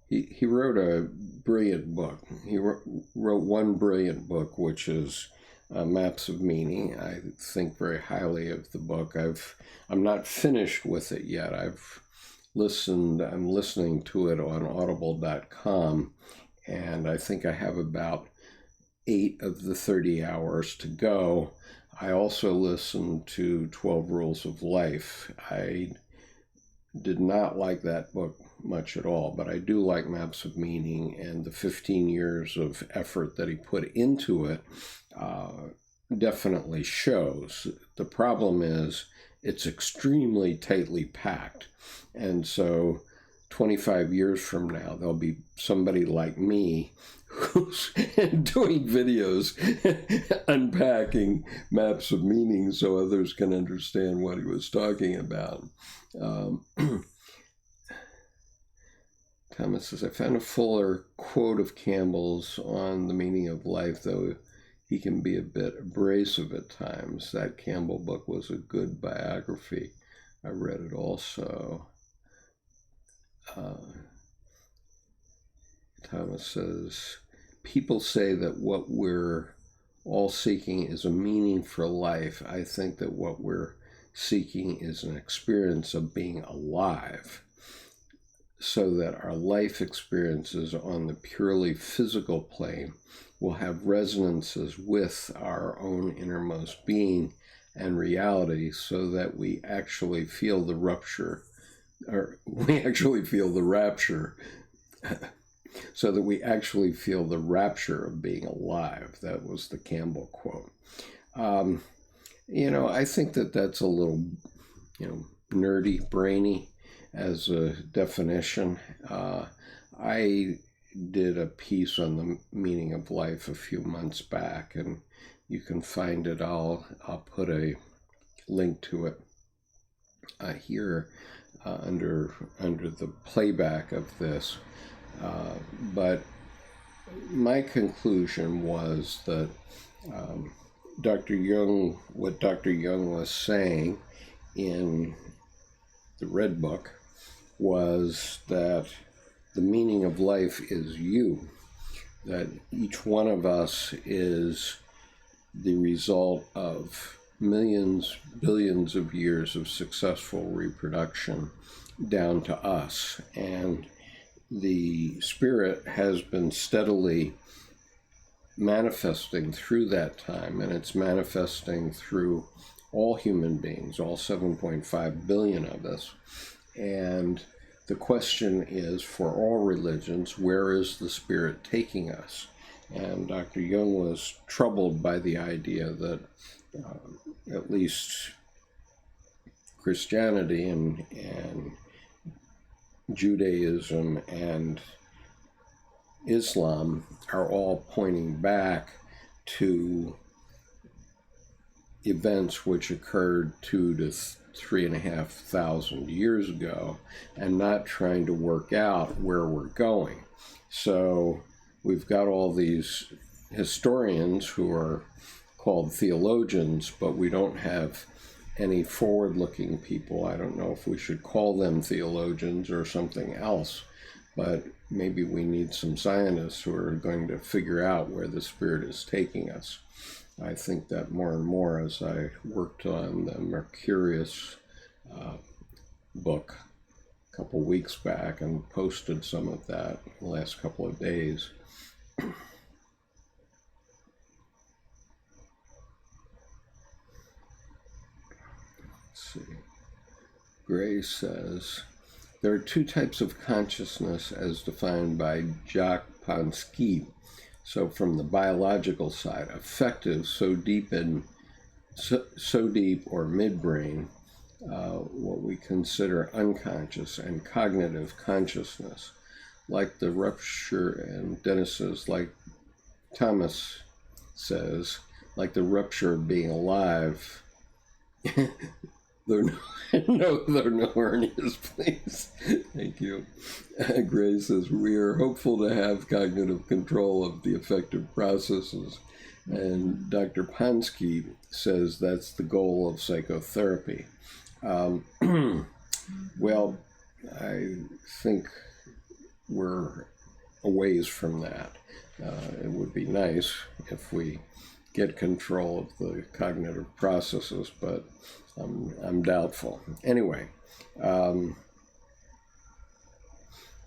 He wrote a brilliant book. He wrote one brilliant book, which is Maps of Meaning. I think very highly of the book. I'm not finished with it yet. I'm listening to it on audible.com, and I think I have about 8 of the 30 hours to go. I also listened to 12 Rules of Life. I did not like that book much at all, but I do like Maps of Meaning, and the 15 years of effort that he put into it definitely shows. The problem is it's extremely tightly packed, and so 25 years from now, there'll be somebody like me who's doing videos unpacking Maps of Meaning so others can understand what he was talking about. Thomas says, I found a fuller quote of Campbell's on the meaning of life, though he can be a bit abrasive at times. That Campbell book was a good biography. I read it also. Thomas says, people say that what we're all seeking is a meaning for life. I think that what we're seeking is an experience of being alive, so that our life experiences on the purely physical plane will have resonances with our own innermost being and reality, so that we actually feel the rapture, so that we actually feel the rapture of being alive. That was the Campbell quote. I think that that's a little, nerdy, brainy as a definition. I did a piece on the meaning of life a few months back, and you can find it. I'll put a link to it here under the playback of this. But my conclusion was that what Dr. Jung was saying in the Red Book was that the meaning of life is you, that each one of us is the result of millions, billions of years of successful reproduction down to us. And the spirit has been steadily manifesting through that time, and it's manifesting through all human beings, all 7.5 billion of us. And the question is, for all religions, where is the Spirit taking us? And Dr. Jung was troubled by the idea that at least Christianity and Judaism and Islam are all pointing back to events which occurred 2,000 to 3,500 years ago, and not trying to work out where we're going. So we've got all these historians who are called theologians, but we don't have any forward-looking people. I don't know if we should call them theologians or something else, but maybe we need some scientists who are going to figure out where the Spirit is taking us. I think that more and more as I worked on the Mercurius book a couple weeks back and posted some of that the last couple of days. Let's see. Gray says, there are two types of consciousness as defined by Jacques Mystique. So from the biological side, affective, so deep or midbrain, what we consider unconscious, and cognitive consciousness, like the rupture, and Dennis says, like Thomas says, like the rupture of being alive. There are no hernias, please. Thank you. Gray says, we are hopeful to have cognitive control of the affective processes. And Dr. Ponsky says that's the goal of psychotherapy. Well, I think we're a ways from that. It would be nice if we get control of the cognitive processes, but I'm doubtful. Anyway,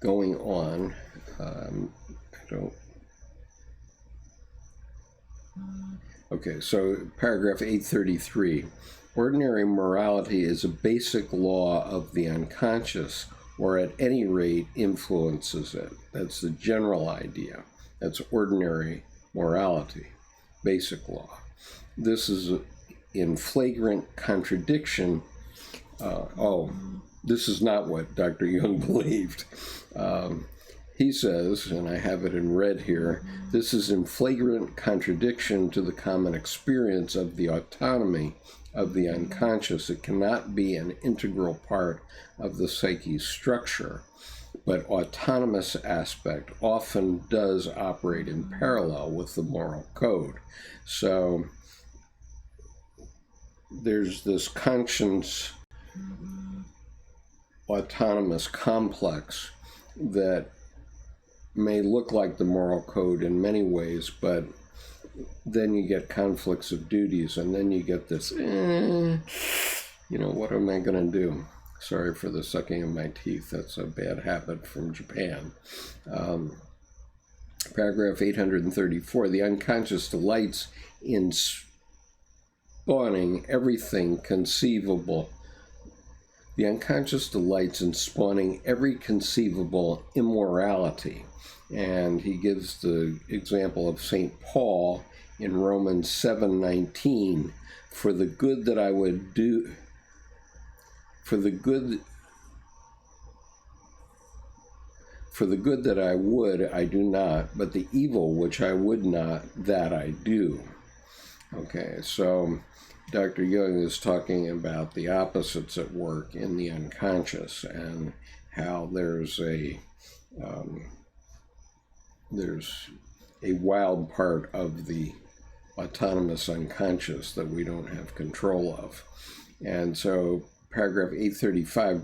going on, Okay, so paragraph 833. Ordinary morality is a basic law of the unconscious, or at any rate influences it. That's the general idea. That's ordinary morality, basic law. This is in flagrant contradiction. This is not what Dr. Jung believed. He says, and I have it in red here, this is in flagrant contradiction to the common experience of the autonomy of the unconscious. It cannot be an integral part of the psyche's structure, but autonomous aspect often does operate in parallel with the moral code. So there's this conscience autonomous complex that may look like the moral code in many ways, but then you get conflicts of duties, and then you get this, what am I going to do? Sorry for the sucking of my teeth. That's a bad habit from Japan. Paragraph 834, the unconscious delights in spawning everything conceivable. The unconscious delights in spawning every conceivable immorality. And he gives the example of St. Paul in Romans 7:19, for the good that I would do, for the good that I would, I do not, but the evil which I would not, that I do. Okay, so Dr. Jung is talking about the opposites at work in the unconscious, and how there's a wild part of the autonomous unconscious that we don't have control of. And so paragraph 835,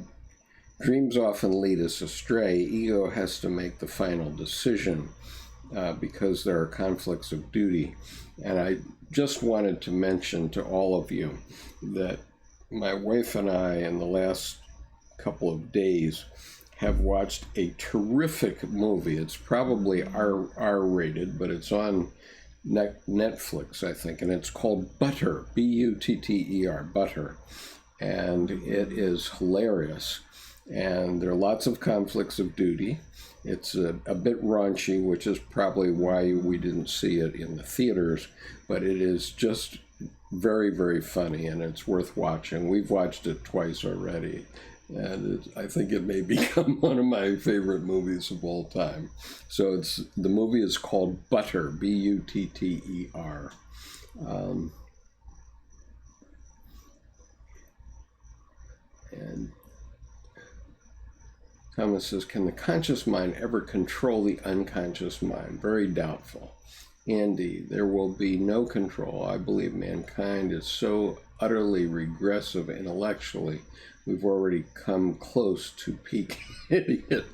dreams often lead us astray. Ego has to make the final decision because there are conflicts of duty. And I just wanted to mention to all of you that my wife and I, in the last couple of days, have watched a terrific movie. It's probably R-rated, but it's on Netflix, I think, and it's called Butter, Butter, Butter, and it is hilarious. And there are lots of conflicts of duty. It's a bit raunchy, which is probably why we didn't see it in the theaters, but it is just very, very funny, and it's worth watching. We've watched it twice already, and I think it may become one of my favorite movies of all time. So the movie is called Butter, Butter. And Thomas says, can the conscious mind ever control the unconscious mind? Very doubtful. Andy, there will be no control. I believe mankind is so utterly regressive intellectually, we've already come close to peak idiot.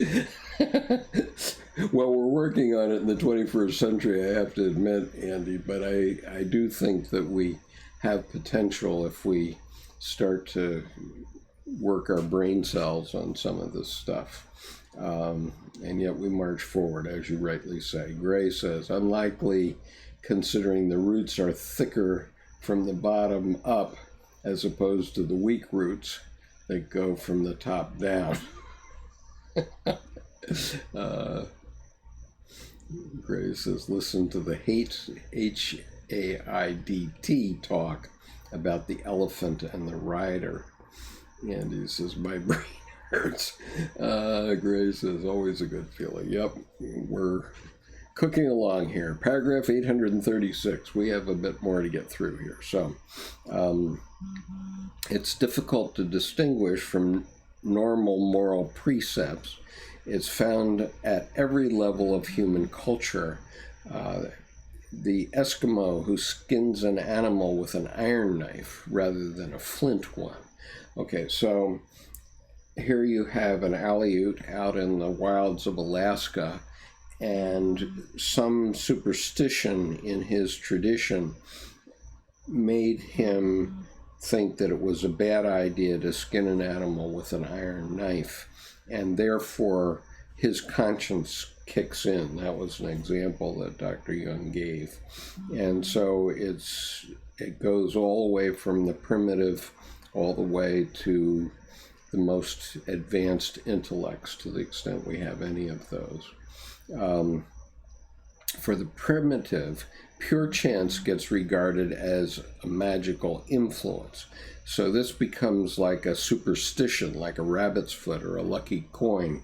Well, we're working on it in the 21st century, I have to admit, Andy, but I do think that we have potential if we start to work our brain cells on some of this stuff. And yet we march forward, as you rightly say. Gray says, unlikely, considering the roots are thicker from the bottom up as opposed to the weak roots that go from the top down. Gray says, listen to the HAIDT talk about the elephant and the rider. And he says, my brain hurts. Gray says, always a good feeling. Yep, we're cooking along here. Paragraph 836. We have a bit more to get through here. So it's difficult to distinguish from normal moral precepts. It's found at every level of human culture. The Eskimo who skins an animal with an iron knife rather than a flint one. Okay, so here you have an Aleut out in the wilds of Alaska, and some superstition in his tradition made him think that it was a bad idea to skin an animal with an iron knife, and therefore his conscience kicks in. That was an example that Dr. Jung gave. And so it goes all the way from the primitive all the way to the most advanced intellects, to the extent we have any of those. For the primitive, pure chance gets regarded as a magical influence. So this becomes like a superstition, like a rabbit's foot or a lucky coin.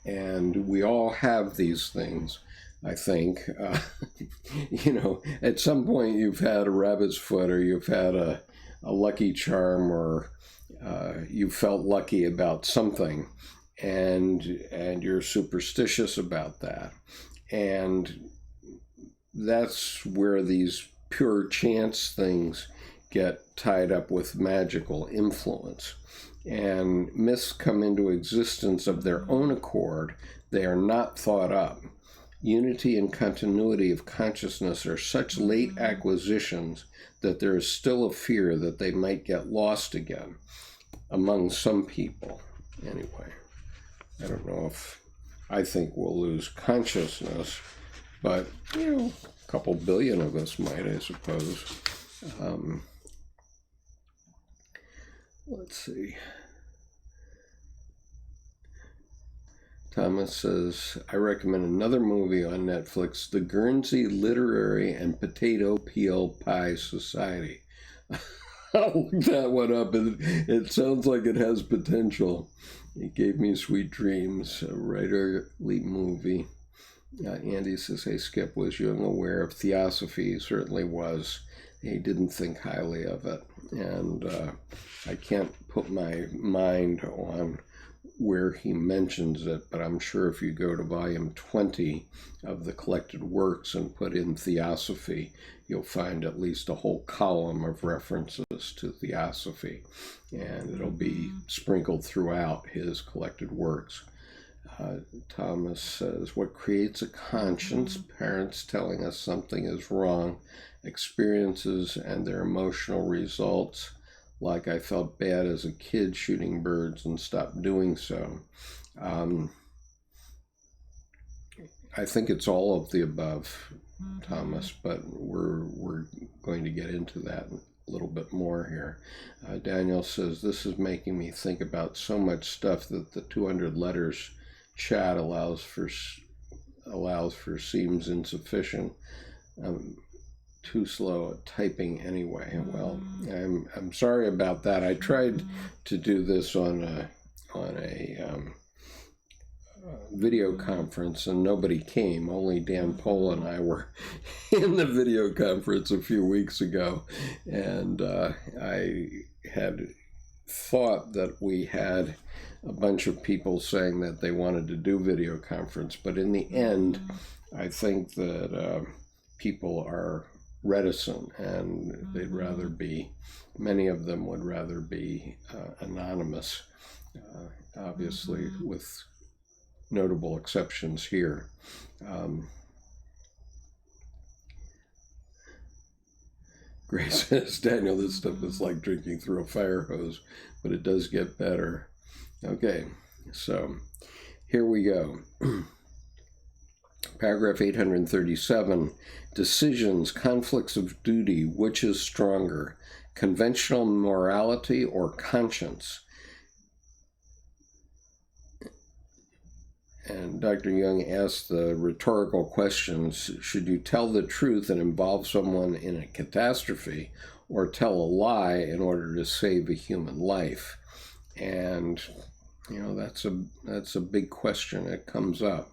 And we all have these things, I think. At some point you've had a rabbit's foot, or you've had a lucky charm, or you felt lucky about something, and you're superstitious about that. And that's where these pure chance things get tied up with magical influence. And myths come into existence of their own accord. They are not thought up. Unity and continuity of consciousness are such late acquisitions that there is still a fear that they might get lost again among some people. Anyway, I don't know if I think we'll lose consciousness, but, a couple billion of us might, I suppose. Let's see. Thomas says, I recommend another movie on Netflix, The Guernsey Literary and Potato Peel Pie Society. I'll look that one up. It sounds like it has potential. It gave me sweet dreams, a writerly movie. Andy says, hey, Skip, was Jung aware of theosophy? He certainly was. He didn't think highly of it. And I can't put my mind on where he mentions it, but I'm sure if you go to volume 20 of the Collected Works and put in theosophy, you'll find at least a whole column of references to theosophy, and it'll be sprinkled throughout his Collected Works. Thomas says, what creates a conscience? Parents telling us something is wrong, experiences and their emotional results, like I felt bad as a kid shooting birds and stopped doing so. I think it's all of the above, Thomas, but we're going to get into that a little bit more here. Daniel says, this is making me think about so much stuff that the 200 letters chat allows for seems insufficient. Too slow at typing anyway. Well, I'm sorry about that. I tried to do this on a video conference and nobody came. Only Dan Pohl and I were in the video conference a few weeks ago, and I had thought that we had a bunch of people saying that they wanted to do video conference, but in the end I think that people are reticent, and they'd rather be, many of them would rather be anonymous, obviously with notable exceptions here. Grace says, Daniel, this stuff is like drinking through a fire hose, but it does get better. Okay, so here we go. Paragraph 837, decisions, conflicts of duty, which is stronger, conventional morality or conscience? And Dr. Jung asked the rhetorical questions, should you tell the truth and involve someone in a catastrophe, or tell a lie in order to save a human life? And, you know, that's a big question. It comes up.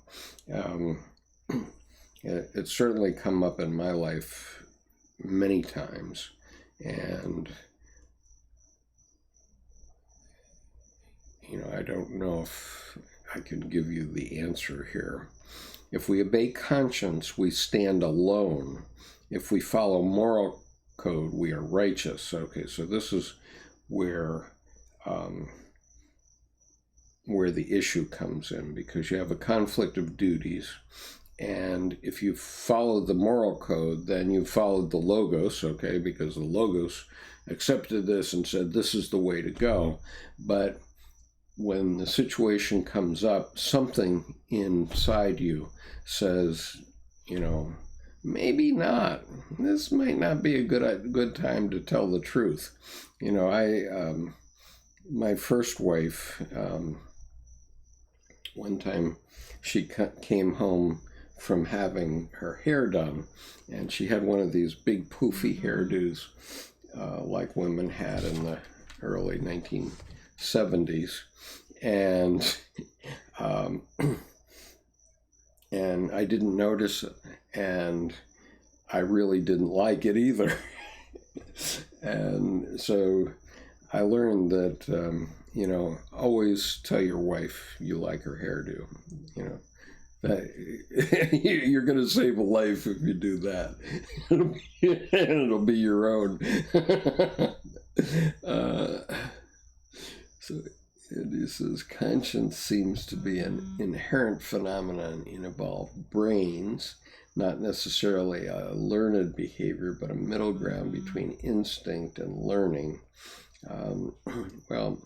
It's certainly come up in my life many times, and you know, I don't know if I can give you the answer here. If we obey conscience, we stand alone. If we follow moral code, we are righteous. Okay, so this is where the issue comes in, because you have a conflict of duties. And if you follow the moral code, then you followed the logos, okay, because the logos accepted this and said this is the way to go. But when the situation comes up, something inside you says, you know, maybe not. This might not be a good time to tell the truth. You know, my first wife, one time she came home from having her hair done, and she had one of these big poofy hairdos like women had in the early 1970s, and I didn't notice it, and I really didn't like it either. And so I learned that you know, always tell your wife you like her hairdo. You know, you're going to save a life if you do that. It'll be your own. So he says, conscience seems to be an inherent phenomenon in evolved brains, not necessarily a learned behavior, but a middle ground between instinct and learning. Well,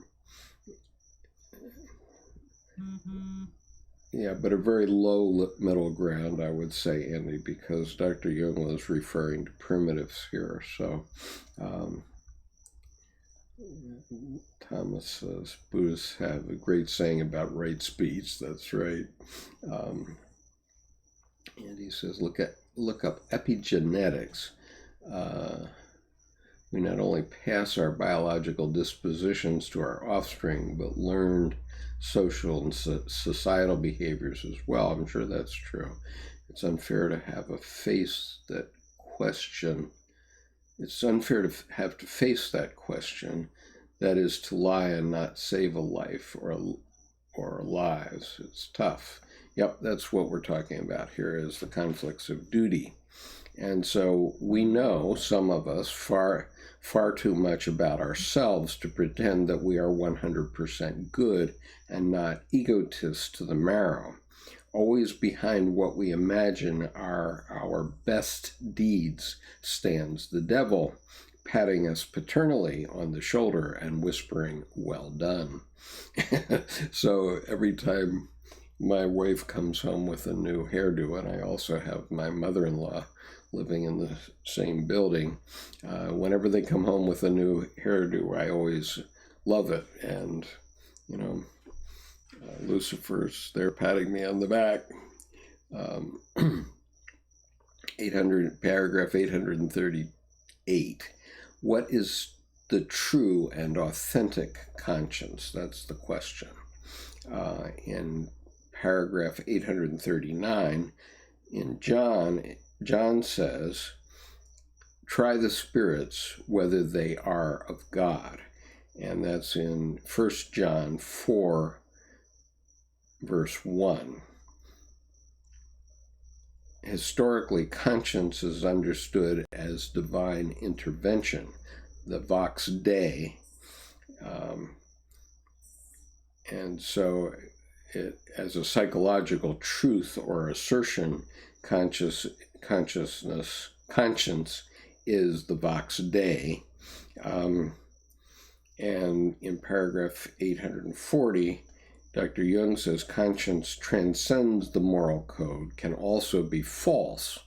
yeah, but a very low middle ground, I would say, Andy, because Dr. Jung was referring to primitives here. So Thomas says, Buddhists have a great saying about right speech. That's right. And he says, look up epigenetics. We not only pass our biological dispositions to our offspring, but learned social and societal behaviors as well. I'm sure that's true. It's unfair to have to face that question. It's unfair to have to face that question. That is, to lie and not save a life or lives. It's tough. Yep, that's what we're talking about here, is the conflicts of duty. And so we know, some of us, far too much about ourselves to pretend that we are 100% good and not egotists to the marrow. Always behind what we imagine are our best deeds stands the devil, patting us paternally on the shoulder and whispering, well done. So every time my wife comes home with a new hairdo, and I also have my mother-in-law living in the same building. Whenever they come home with a new hairdo, I always love it. And, Lucifer's there patting me on the back. 800, paragraph 838. What is the true and authentic conscience? That's the question. In paragraph 839, in John says, try the spirits whether they are of God. And that's in 1 John 4, verse 1. Historically, conscience is understood as divine intervention, the vox Dei. And so, as a psychological truth or assertion, conscience is the vox Dei. And in paragraph 840, Dr. Jung says conscience transcends the moral code, can also be false.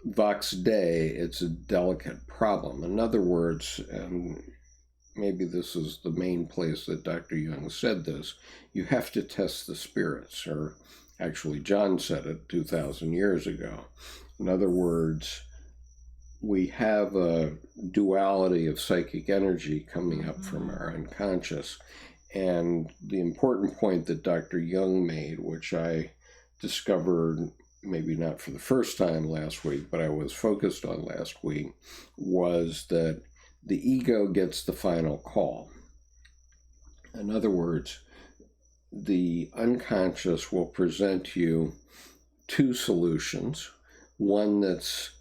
Vox Dei, it's a delicate problem. In other words, and maybe this is the main place that Dr. Jung said this, you have to test the spirits, or actually John said it 2,000 years ago. In other words, we have a duality of psychic energy coming up from our unconscious. And the important point that Dr. Jung made, which I discovered maybe not for the first time last week, but I was focused on last week, was that the ego gets the final call. In other words, the unconscious will present you two solutions, one that's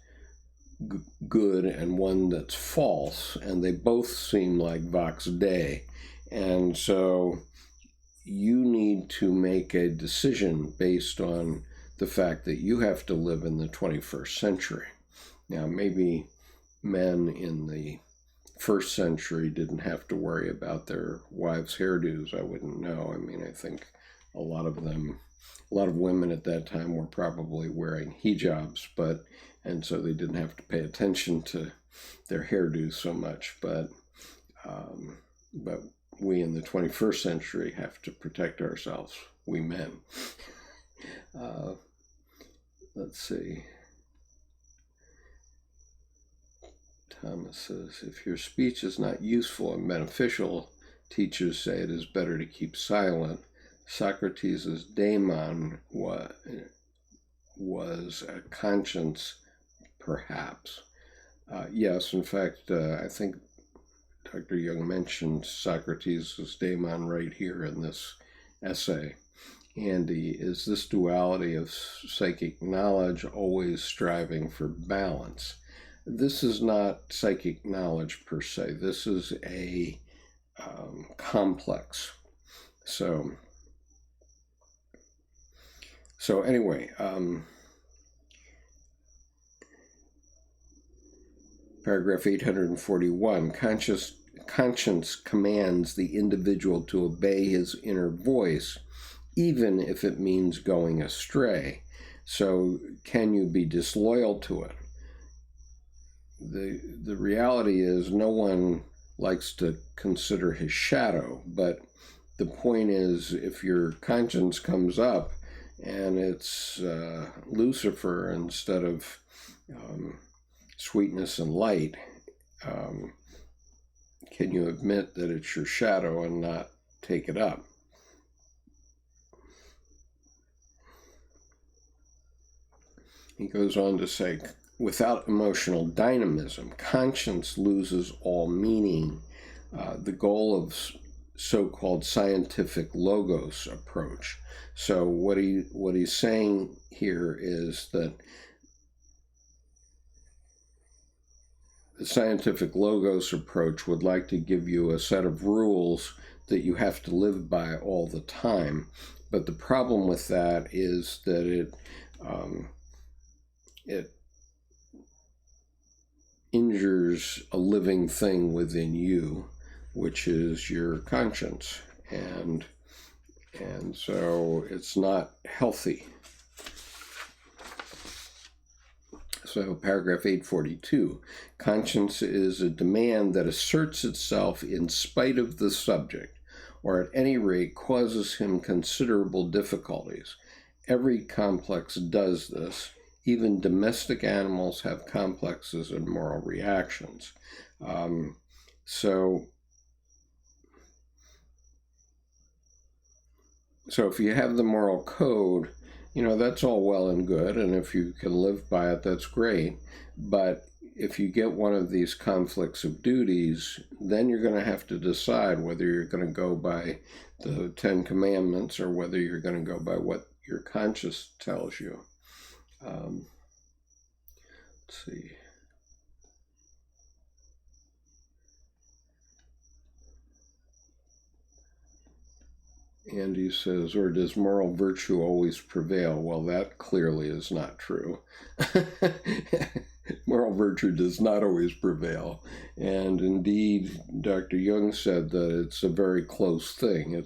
good and one that's false, and they both seem like vox Dei. And so you need to make a decision based on the fact that you have to live in the 21st century. Now, maybe men in the first century didn't have to worry about their wives' hairdos. I wouldn't know. I mean, I think a lot of women at that time were probably wearing hijabs, and so they didn't have to pay attention to their hairdos so much. But we in the 21st century have to protect ourselves, we men. Let's see. Thomas says, if your speech is not useful and beneficial, teachers say it is better to keep silent. Socrates' daemon was a conscience, perhaps. Yes, in fact, I think Dr. Jung mentioned Socrates' daemon right here in this essay. Andy, is this duality of psychic knowledge always striving for balance? This is not psychic knowledge per se. This is a complex. So anyway, paragraph 841, conscience commands the individual to obey his inner voice, even if it means going astray. So can you be disloyal to it? The reality is no one likes to consider his shadow, but the point is, if your conscience comes up and it's Lucifer instead of sweetness and light, can you admit that it's your shadow and not take it up? He goes on to say, without emotional dynamism, conscience loses all meaning. The goal of so-called scientific logos approach. So what he's saying here is that the scientific logos approach would like to give you a set of rules that you have to live by all the time. But the problem with that is that it injures a living thing within you, which is your conscience. And And so it's not healthy. So paragraph 842, conscience is a demand that asserts itself in spite of the subject, or at any rate causes him considerable difficulties. Every complex does this. Even domestic animals have complexes and moral reactions. So if you have the moral code, that's all well and good, and if you can live by it, that's great. But if you get one of these conflicts of duties, then you're going to have to decide whether you're going to go by the 10 Commandments or whether you're going to go by what your conscience tells you. Let's see. Andy says, or does moral virtue always prevail? Well, that clearly is not true. Moral virtue does not always prevail. And indeed, Dr. Jung said that it's a very close thing.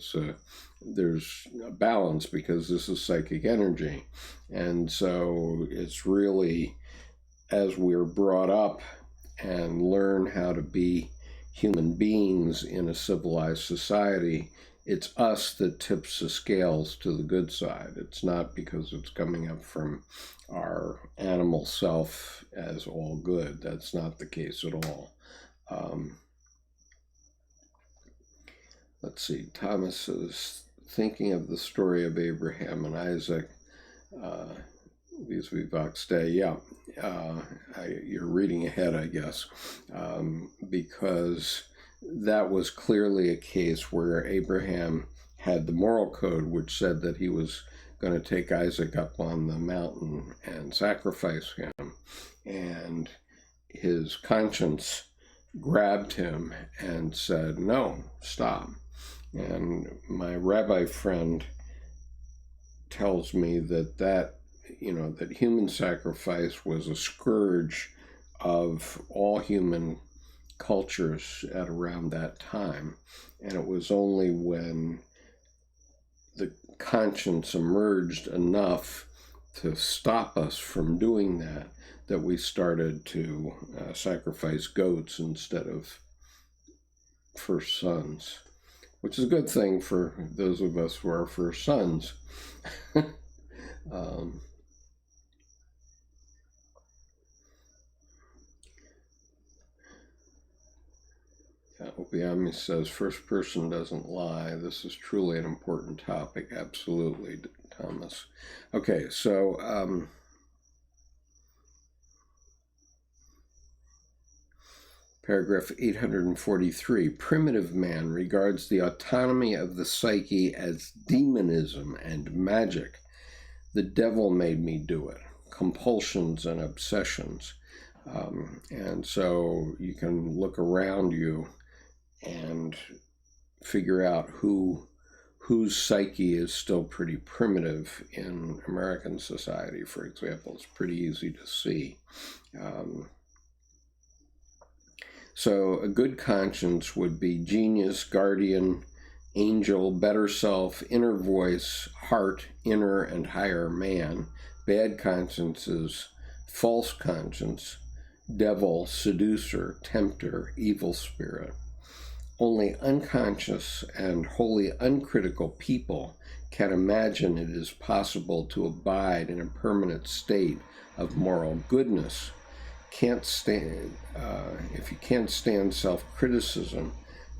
There's a balance because this is psychic energy. And so it's really, as we're brought up and learn how to be human beings in a civilized society, it's us that tips the scales to the good side. It's not because it's coming up from our animal self as all good. That's not the case at all. Let's see. Thomas is thinking of the story of Abraham and Isaac vis-a-vis Vox Dei. Yeah, you're reading ahead, I guess, because that was clearly a case where Abraham had the moral code, which said that he was going to take Isaac up on the mountain and sacrifice him. And his conscience grabbed him and said, no, stop. And my rabbi friend tells me that human sacrifice was a scourge of all human cultures at around that time, and it was only when the conscience emerged enough to stop us from doing that we started to sacrifice goats instead of first sons, which is a good thing for those of us who are first sons. Obiami says, first person doesn't lie. This is truly an important topic. Absolutely, Thomas. Okay, so paragraph 843, primitive man regards the autonomy of the psyche as demonism and magic. The devil made me do it. Compulsions and obsessions. And so you can look around you and figure out whose psyche is still pretty primitive in American society, for example. It's pretty easy to see. So a good conscience would be genius, guardian, angel, better self, inner voice, heart, inner and higher man. Bad conscience is false conscience, devil, seducer, tempter, evil spirit. Only unconscious and wholly uncritical people can imagine it is possible to abide in a permanent state of moral goodness. If you can't stand self-criticism,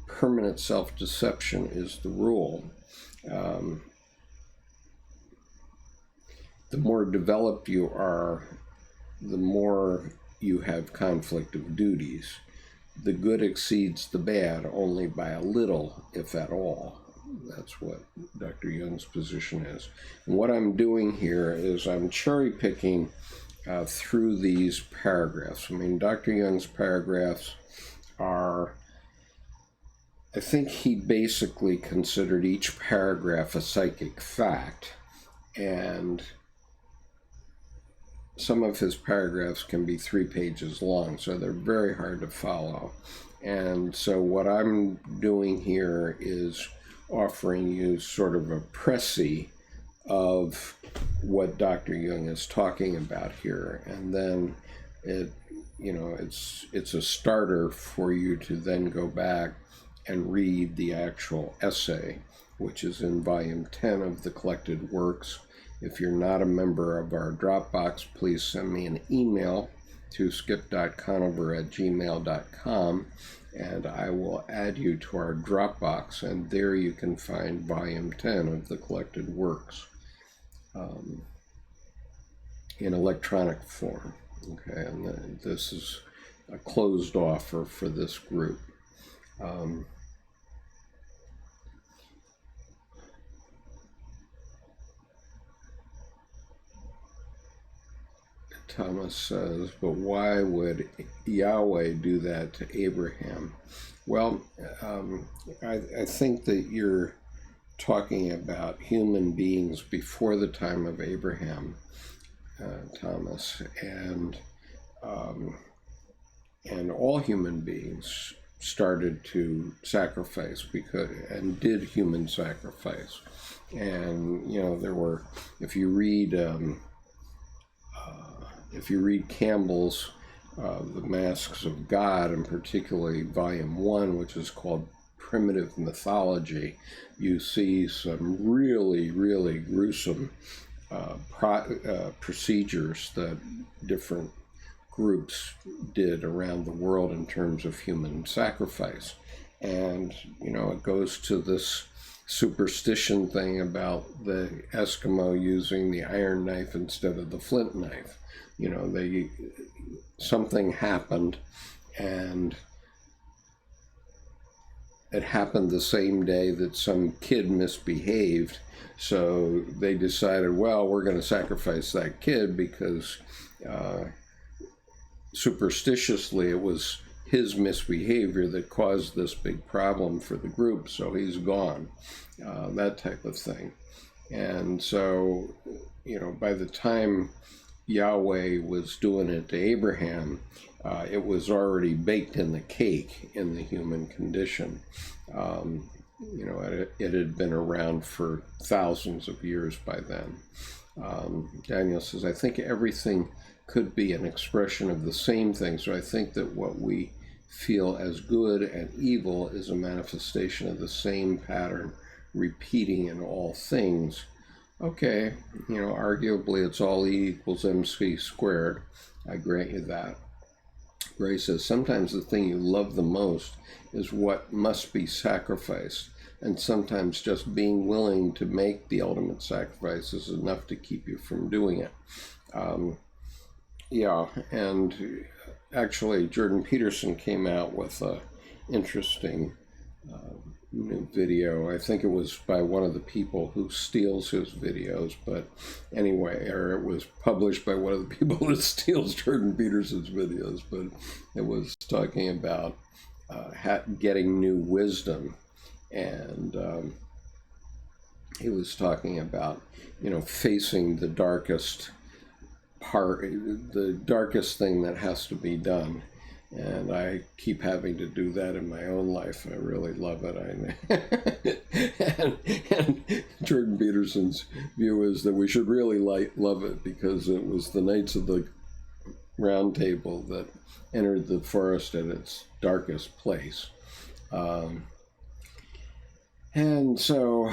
permanent self-deception is the rule. The more developed you are, the more you have conflict of duties. The good exceeds the bad only by a little, if at all. That's what Dr. Jung's position is. And what I'm doing here is I'm cherry-picking through these paragraphs. I mean, Dr. Jung's paragraphs are, I think he basically considered each paragraph a psychic fact, and some of his paragraphs can be 3 pages long, so they're very hard to follow. And so what I'm doing here is offering you sort of a précis of what Dr. Jung is talking about here, and then it's a starter for you to then go back and read the actual essay, which is in volume 10 of the Collected Works. If you're not a member of our Dropbox, please send me an email to skip.conover@gmail.com, and I will add you to our Dropbox, and there you can find volume 10 of the Collected Works in electronic form. Okay, and this is a closed offer for this group. Thomas says, but why would Yahweh do that to Abraham? Well, I think that you're talking about human beings before the time of Abraham, Thomas, and all human beings started to sacrifice and did human sacrifice. And there were, if you read Campbell's The Masks of God, and particularly volume 1, which is called Primitive Mythology, you see some really, really gruesome procedures that different groups did around the world in terms of human sacrifice. And, it goes to this superstition thing about the Eskimo using the iron knife instead of the flint knife. Something happened, and it happened the same day that some kid misbehaved, so they decided, well, we're going to sacrifice that kid because superstitiously it was his misbehavior that caused this big problem for the group, so he's gone, that type of thing. And so, by the time Yahweh was doing it to Abraham, it was already baked in the cake in the human condition. It had been around for thousands of years by then. Daniel says, I think everything could be an expression of the same thing. So I think that what we feel as good and evil is a manifestation of the same pattern repeating in all things. Okay, arguably it's all E equals MC squared. I grant you that. Gray says, sometimes the thing you love the most is what must be sacrificed, and sometimes just being willing to make the ultimate sacrifice is enough to keep you from doing it. Yeah, and actually Jordan Peterson came out with an interesting new video. I think it was by one of the people who steals his videos, but anyway, or it was published by one of the people that steals Jordan Peterson's videos, but it was talking about getting new wisdom, and he was talking about, facing the darkest part, the darkest thing that has to be done. And I keep having to do that in my own life. I really love it. And Jordan Peterson's view is that we should really love it because it was the Knights of the Round Table that entered the forest at its darkest place. And so,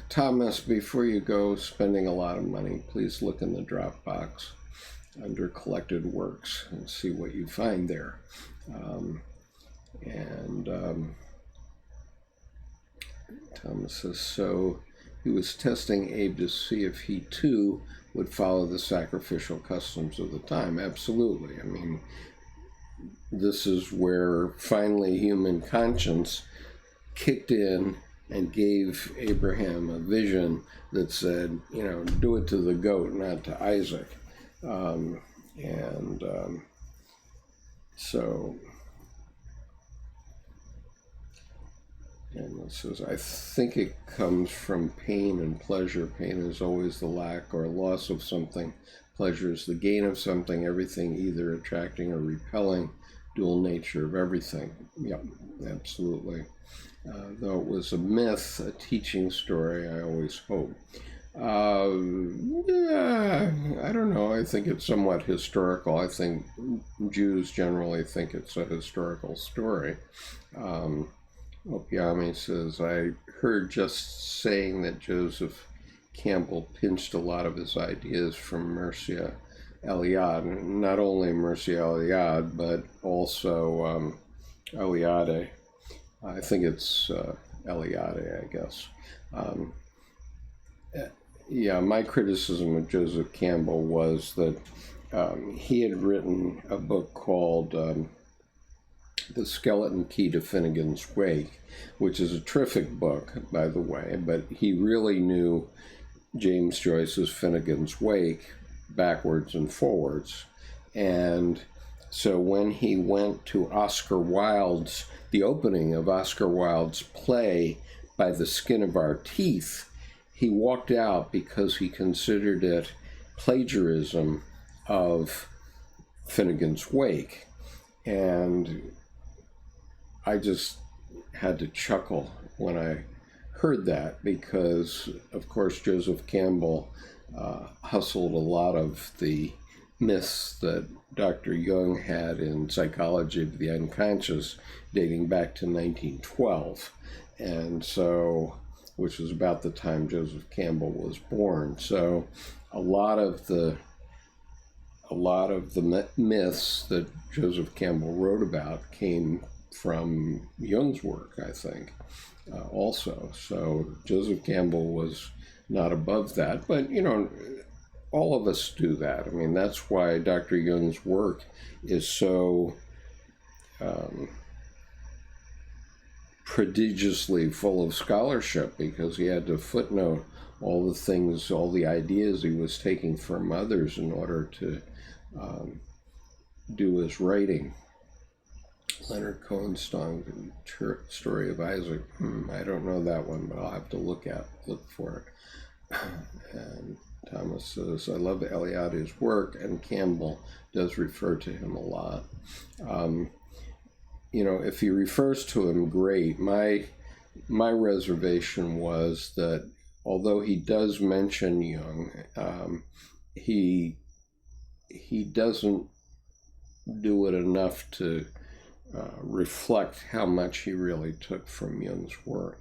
Thomas, before you go spending a lot of money, please look in the Dropbox under Collected Works and see what you find there. Thomas says, so he was testing Abe to see if he too would follow the sacrificial customs of the time. Absolutely. I mean, this is where finally human conscience kicked in and gave Abraham a vision that said, do it to the goat, not to Isaac. And it says, I think it comes from pain and pleasure. Pain is always the lack or loss of something. Pleasure is the gain of something, everything either attracting or repelling. dual nature of everything. Yep, absolutely. Though it was a myth, a teaching story, I always hope. Yeah, I don't know. I think it's somewhat historical. I think Jews generally think it's a historical story. Opiami says, I heard just saying that Joseph Campbell pinched a lot of his ideas from Mircea Eliade. Not only Mircea Eliade, but also Eliade. I think it's Eliade, I guess. Yeah, my criticism of Joseph Campbell was that he had written a book called The Skeleton Key to Finnegan's Wake, which is a terrific book, by the way, but he really knew James Joyce's Finnegan's Wake backwards and forwards. And so when he went to the opening of Oscar Wilde's play By the Skin of Our Teeth, he walked out because he considered it plagiarism of Finnegan's Wake. And I just had to chuckle when I heard that because, of course, Joseph Campbell hustled a lot of the myths that Dr. Jung had in Psychology of the Unconscious dating back to 1912. And so, which was about the time Joseph Campbell was born. So a lot of the myths that Joseph Campbell wrote about came from Jung's work, I think, also. So Joseph Campbell was not above that, but, all of us do that. I mean, that's why Dr. Jung's work is so prodigiously full of scholarship, because he had to footnote all the things, all the ideas he was taking from others in order to do his writing. Leonard Cohen's Story of Isaac. I don't know that one, but I'll have to look for it. And Thomas says, I love Eliade's work, and Campbell does refer to him a lot. If he refers to him, great. My reservation was that although he does mention Jung, he doesn't do it enough to reflect how much he really took from Jung's work.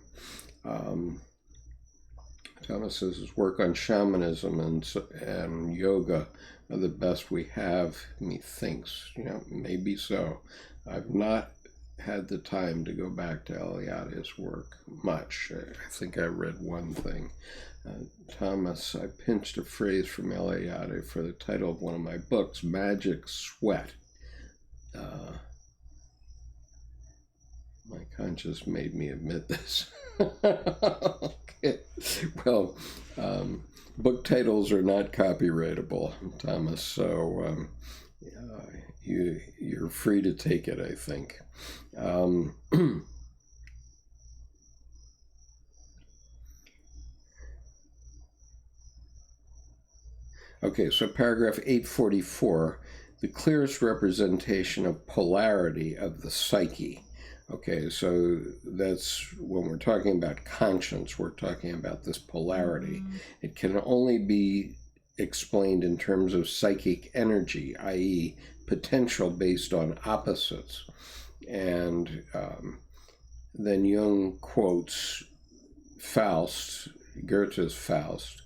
Thomas says his work on shamanism and yoga are the best we have. Methinks, maybe so. I've not had the time to go back to Eliade's work much. I think I read one thing. Thomas, I pinched a phrase from Eliade for the title of one of my books, Magic Sweat. My conscience made me admit this. Okay. Well, book titles are not copyrightable, Thomas, so you're free to take it, I think. Okay, so paragraph 844, the clearest representation of polarity of the psyche. Okay, so that's when we're talking about conscience, we're talking about this polarity. It can only be explained in terms of psychic energy, i.e., potential based on opposites. And then Jung quotes Faust, Goethe's Faust,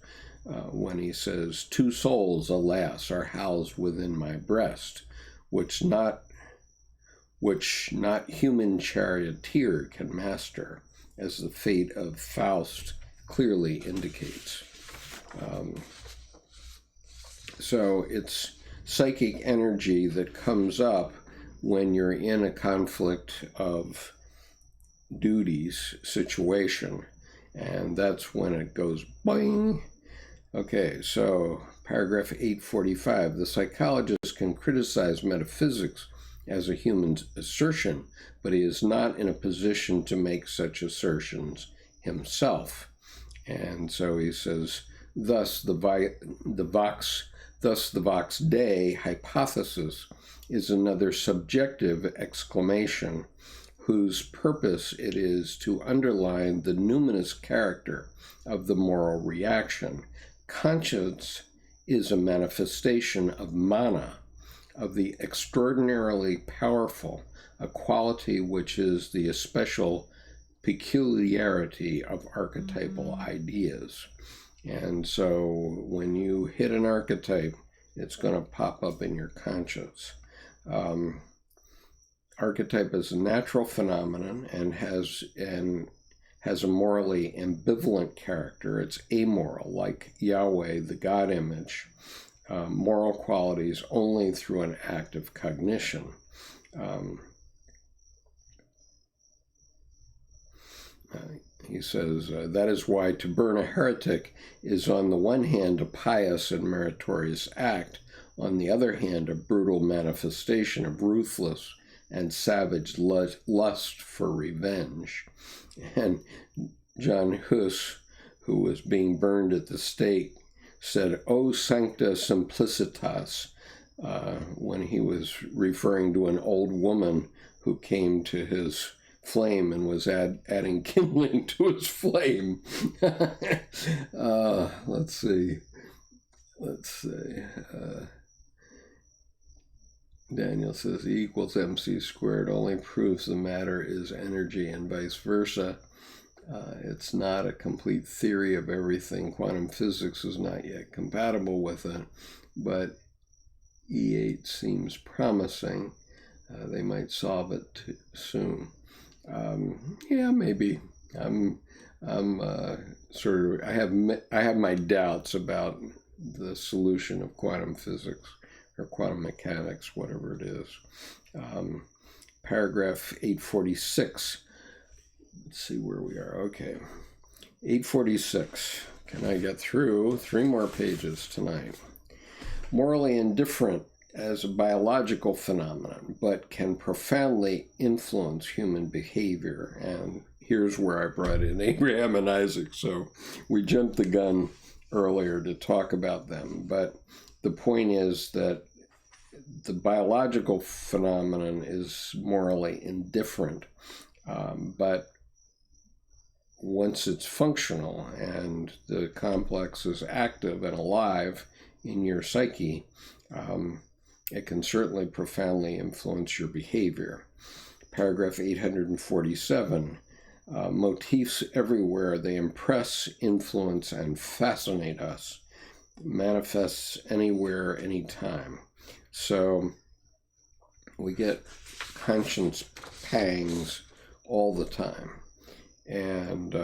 when he says, 2 souls, alas, are housed within my breast, which not human charioteer can master, as the fate of Faust clearly indicates. So it's psychic energy that comes up when you're in a conflict of duties situation, and that's when it goes boing. Okay, so paragraph 845, the psychologist can criticize metaphysics as a human assertion, but he is not in a position to make such assertions himself. And so he says, thus the vox Thus, the Vox Dei hypothesis is another subjective exclamation whose purpose it is to underline the numinous character of the moral reaction. Conscience is a manifestation of mana, of the extraordinarily powerful, a quality which is the especial peculiarity of archetypal ideas. And so when you hit an archetype, it's going to pop up in your conscience. Archetype is a natural phenomenon and has a morally ambivalent character. It's amoral, like Yahweh, the God image. Moral qualities only through an act of cognition. He says, that is why to burn a heretic is on the one hand a pious and meritorious act, on the other hand a brutal manifestation of ruthless and savage lust for revenge. And John Hus, who was being burned at the stake, said, O sancta simplicitas, when he was referring to an old woman who came to his flame and was adding kindling to his flame. Let's see. Daniel says E equals MC squared only proves the matter is energy and vice versa. It's not a complete theory of everything. Quantum physics is not yet compatible with it, but E8 seems promising. They might solve it soon. Yeah, maybe. I'm sort of. I have my doubts about the solution of quantum physics or quantum mechanics, whatever it is. Paragraph 846. Let's see where we are. Okay, 846. Can I get through 3 more pages tonight? Morally indifferent as a biological phenomenon, but can profoundly influence human behavior. And here's where I brought in Abraham and Isaac. So we jumped the gun earlier to talk about them. But the point is that the biological phenomenon is morally indifferent. But once it's functional and the complex is active and alive in your psyche, it can certainly profoundly influence your behavior. Paragraph 847, motifs everywhere, they impress, influence, and fascinate us. Manifests anywhere, anytime. So we get conscience pangs all the time. And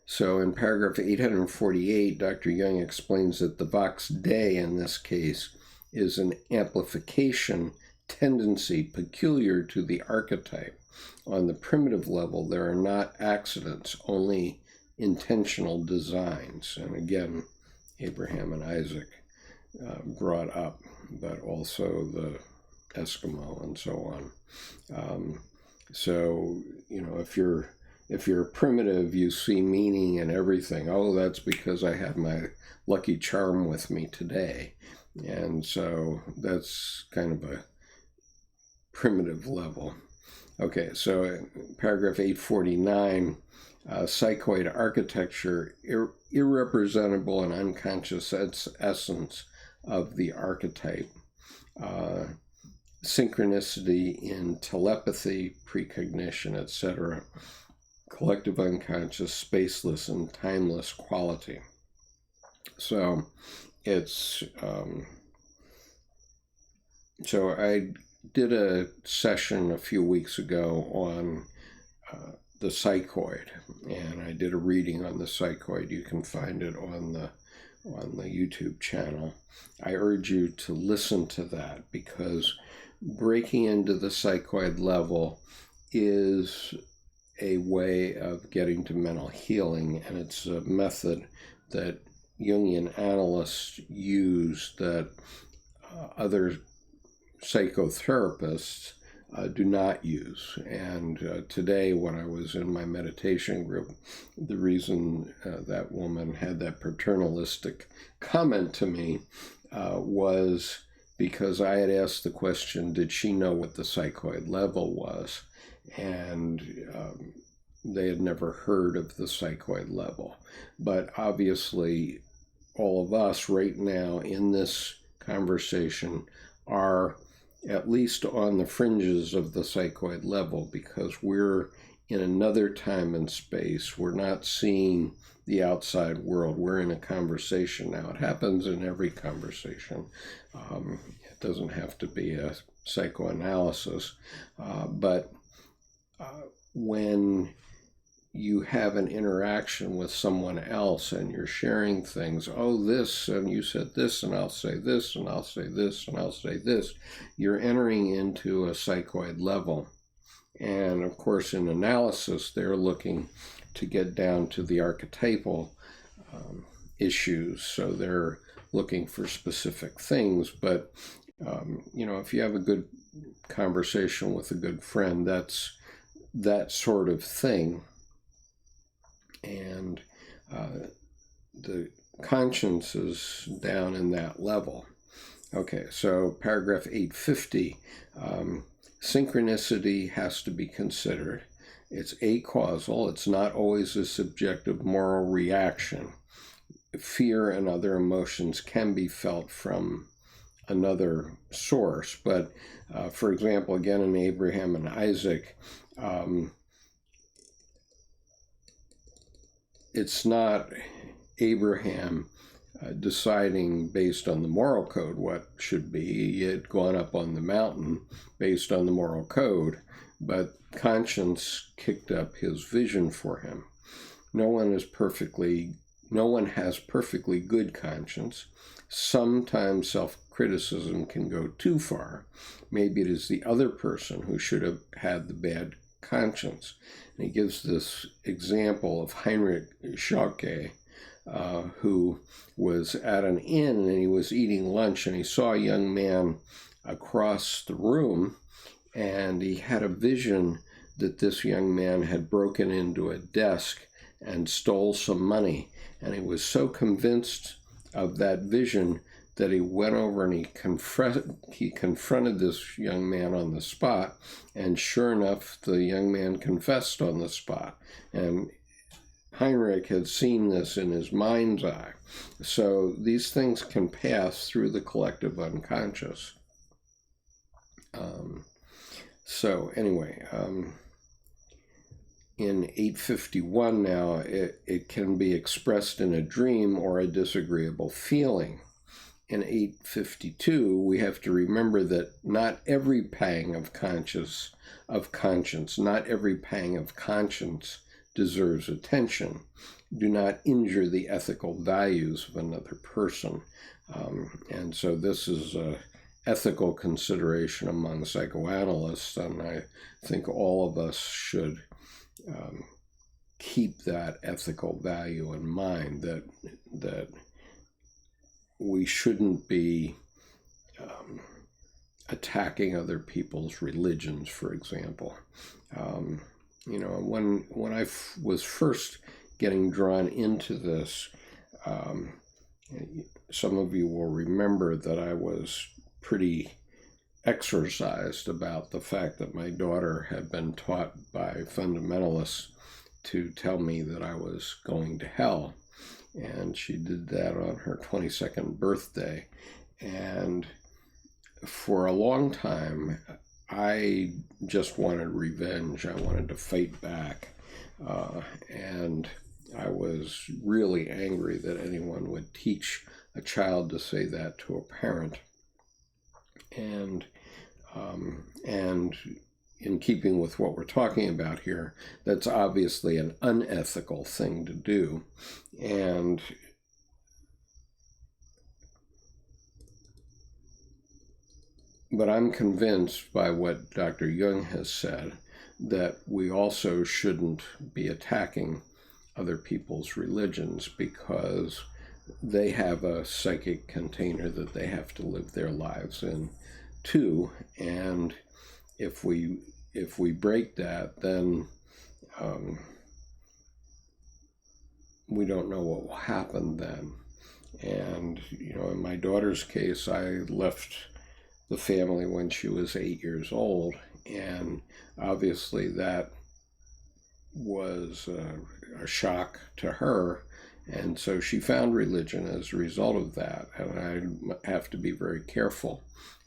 so in paragraph 848, Dr. Jung explains that the Vox Dei in this case is an amplification tendency peculiar to the archetype. On the primitive level, there are not accidents, only intentional designs. And again, Abraham and Isaac brought up, but also the Eskimo and so on. So, you know, if you're primitive, you see meaning in everything. Oh, that's because I had my lucky charm with me today. And so that's kind of a primitive level. Okay, so paragraph 849, psychoid architecture, irrepresentable and unconscious essence of the archetype. Synchronicity in telepathy, precognition, etc. Collective unconscious, spaceless, and timeless quality. So it's so I did a session a few weeks ago on the psychoid, and I did a reading on the psychoid. You can find it on the YouTube channel. I urge you to listen to that, because breaking into the psychoid level is a way of getting to mental healing, and it's a method that Jungian analysts use that other psychotherapists do not use. And today, when I was in my meditation group, the reason that woman had that paternalistic comment to me was because I had asked the question, did she know what the psychoid level was? And they had never heard of the psychoid level. But obviously, all of us right now in this conversation are at least on the fringes of the psychoid level, because we're in another time and space. We're not seeing the outside world. We're in a conversation now. It happens in every conversation. It doesn't have to be a psychoanalysis, but when you have an interaction with someone else and you're sharing things, oh, this, and you said this, and I'll say this, and I'll say this, and I'll say this, you're entering into a psychoid level. And of course, in analysis, they're looking to get down to the archetypal issues. So they're looking for specific things. But, if you have a good conversation with a good friend, that's that sort of thing. And the conscience is down in that level. Okay, so paragraph 850, synchronicity has to be considered. It's acausal. It's not always a subjective moral reaction. Fear and other emotions can be felt from another source. But, for example, again, in Abraham and Isaac, it's not Abraham deciding based on the moral code what should be. He had gone up on the mountain based on the moral code, but conscience kicked up his vision for him. No one has perfectly good conscience. Sometimes self-criticism can go too far. Maybe it is the other person who should have had the bad conscience. And he gives this example of Heinrich Schalke, who was at an inn and he was eating lunch and he saw a young man across the room, and he had a vision that this young man had broken into a desk and stole some money. And he was so convinced of that vision that he went over and he confronted this young man on the spot, and sure enough, the young man confessed on the spot. And Heinrich had seen this in his mind's eye. So these things can pass through the collective unconscious. In 851 now, it can be expressed in a dream or a disagreeable feeling. In 852, we have to remember that not every pang of conscience, not every pang of conscience deserves attention. Do not injure the ethical values of another person. And so this is a ethical consideration among psychoanalysts, and I think all of us should keep that ethical value in mind, that we shouldn't be attacking other people's religions, for example. When I was first getting drawn into this, some of you will remember that I was pretty exercised about the fact that my daughter had been taught by fundamentalists to tell me that I was going to hell. And she did that on her 22nd birthday. And for a long time, I just wanted revenge. I wanted to fight back. And I was really angry that anyone would teach a child to say that to a parent. And in keeping with what we're talking about here, that's obviously an unethical thing to do. But I'm convinced by what Dr. Jung has said that we also shouldn't be attacking other people's religions, because they have a psychic container that they have to live their lives in too. And if we break that, then we don't know what will happen then. And, you know, in my daughter's case, I left the family when she was 8 years old, and obviously that was a shock to her, and so she found religion as a result of that, and I have to be very careful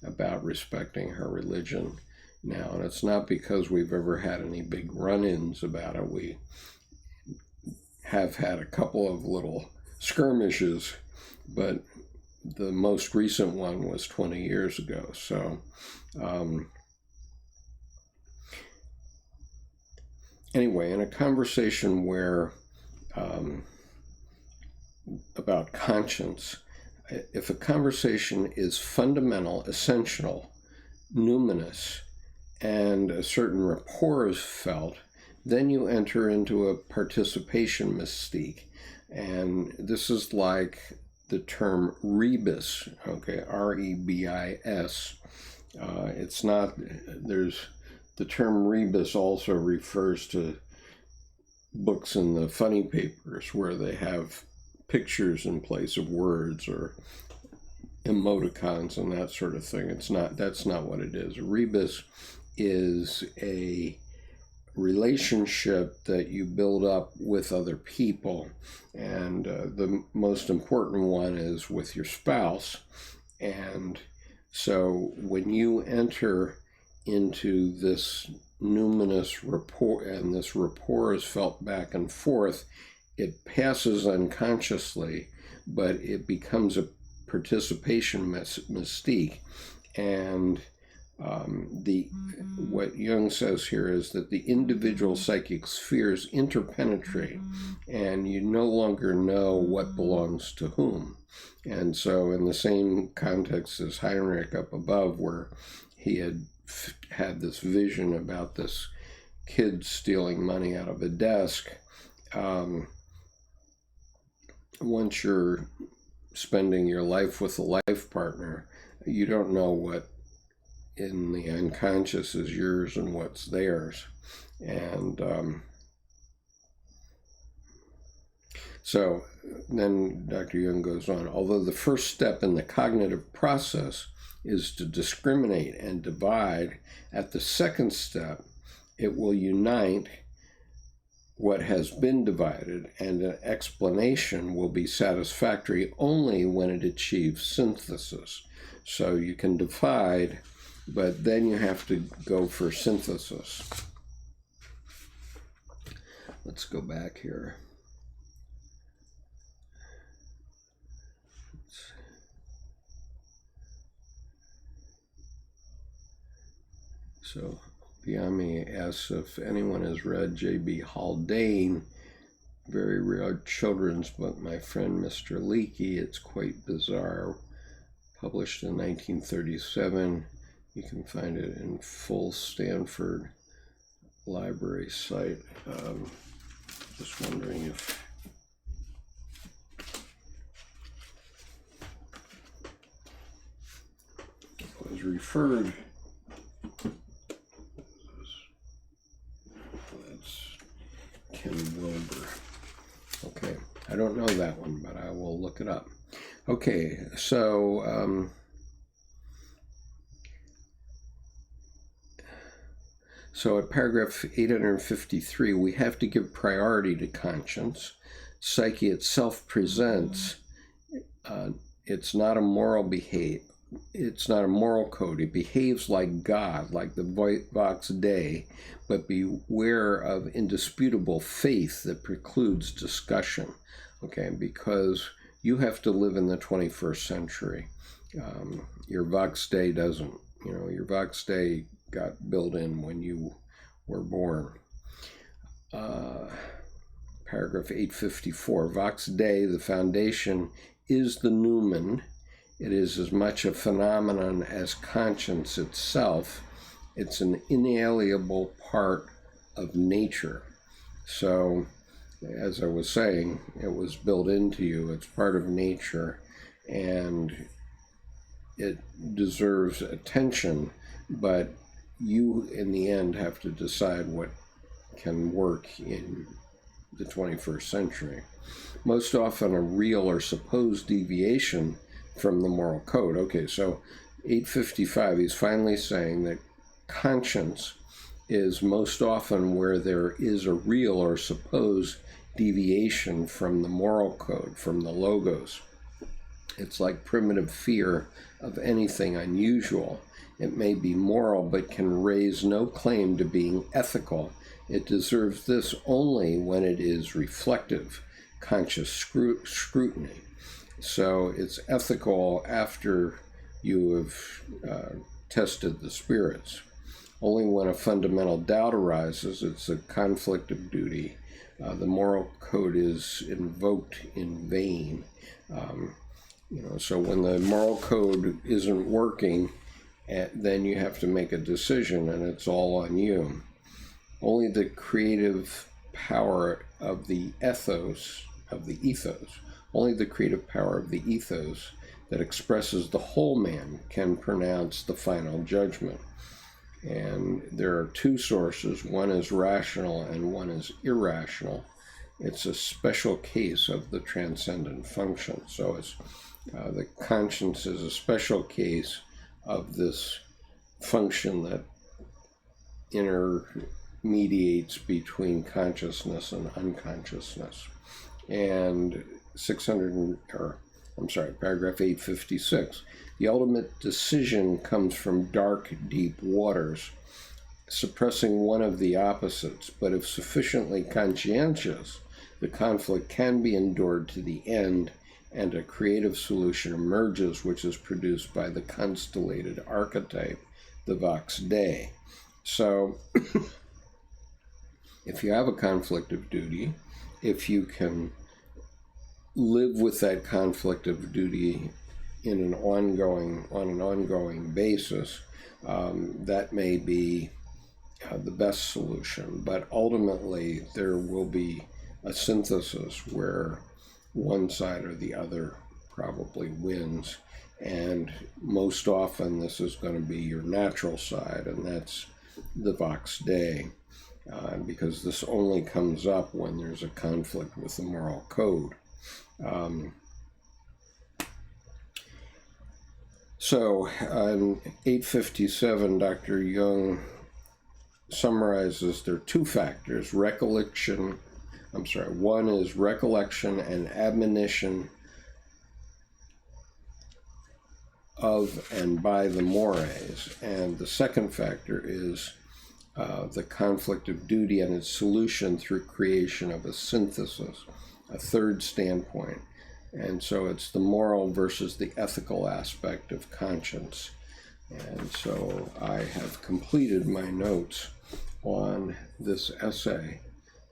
about respecting her religion now. And it's not because we've ever had any big run-ins about it. We have had a couple of little skirmishes, but the most recent one was 20 years ago. So anyway, in a conversation where about conscience, if a conversation is fundamental, essential, numinous, and a certain rapport is felt, then you enter into a participation mystique. And this is like the term rebus, okay, R-E-B-I-S. It's not, the term rebus also refers to books in the funny papers where they have pictures in place of words or emoticons and that sort of thing. That's not what it is. A rebus is a relationship that you build up with other people, and the most important one is with your spouse. And so when you enter into this numinous rapport, and this rapport is felt back and forth, it passes unconsciously, but it becomes a participation mystique. And what Jung says here is that the individual psychic spheres interpenetrate, and you no longer know what belongs to whom. And so in the same context as Heinrich up above, where he had this vision about this kid stealing money out of a desk, once you're spending your life with a life partner, you don't know what in the unconscious is yours and what's theirs. And so then Dr. Jung goes on, although the first step in the cognitive process is to discriminate and divide, at the second step it will unite what has been divided, and an explanation will be satisfactory only when it achieves synthesis. So you can divide, but then you have to go for synthesis. Let's go back here. So Biami asks if anyone has read J.B. Haldane, very rare children's book, My Friend Mr. Leakey. It's quite bizarre. Published in 1937. You can find it in full Stanford library site. Just wondering if it was referred. That's Ken Wilber. Okay, I don't know that one, but I will look it up. Okay, so so at paragraph 853, we have to give priority to conscience. Psyche itself presents, it's not a moral it's not a moral code. It behaves like God, like the Vox Dei, but beware of indisputable faith that precludes discussion. Okay, because you have to live in the 21st century. Your Vox Dei doesn't. You know, your Vox Dei got built in when you were born. Paragraph 854, Vox Dei, the foundation, is the numen. It is as much a phenomenon as conscience itself. It's an inalienable part of nature. So, as I was saying, it was built into you. It's part of nature, and it deserves attention, but you, in the end, have to decide what can work in the 21st century. Most often a real or supposed deviation from the moral code. Okay, so 855, he's finally saying that conscience is most often where there is a real or supposed deviation from the moral code, from the logos. It's like primitive fear of anything unusual. It may be moral, but can raise no claim to being ethical. It deserves this only when it is reflective, conscious scrutiny. So it's ethical after you have tested the spirits. Only when a fundamental doubt arises, it's a conflict of duty. The moral code is invoked in vain. So when the moral code isn't working, then you have to make a decision, and it's all on you. Only the creative power of the ethos, only the creative power of the ethos that expresses the whole man can pronounce the final judgment. And there are two sources. One is rational and one is irrational. It's a special case of the transcendent function. So it's the conscience is a special case of this function that intermediates between consciousness and unconsciousness. And paragraph 856. The ultimate decision comes from dark, deep waters, suppressing one of the opposites, but if sufficiently conscientious, the conflict can be endured to the end, and a creative solution emerges, which is produced by the constellated archetype, the Vox Dei. So, if you have a conflict of duty, if you can live with that conflict of duty on an ongoing basis, that may be the best solution. But ultimately, there will be a synthesis where one side or the other probably wins. And most often, this is going to be your natural side, and that's the Vox Dei, because this only comes up when there's a conflict with the moral code. So on 857, Dr. Jung summarizes there are two factors, one is recollection and admonition of and by the mores, and the second factor is the conflict of duty and its solution through creation of a synthesis, a third standpoint. And so it's the moral versus the ethical aspect of conscience. And so I have completed my notes on this essay.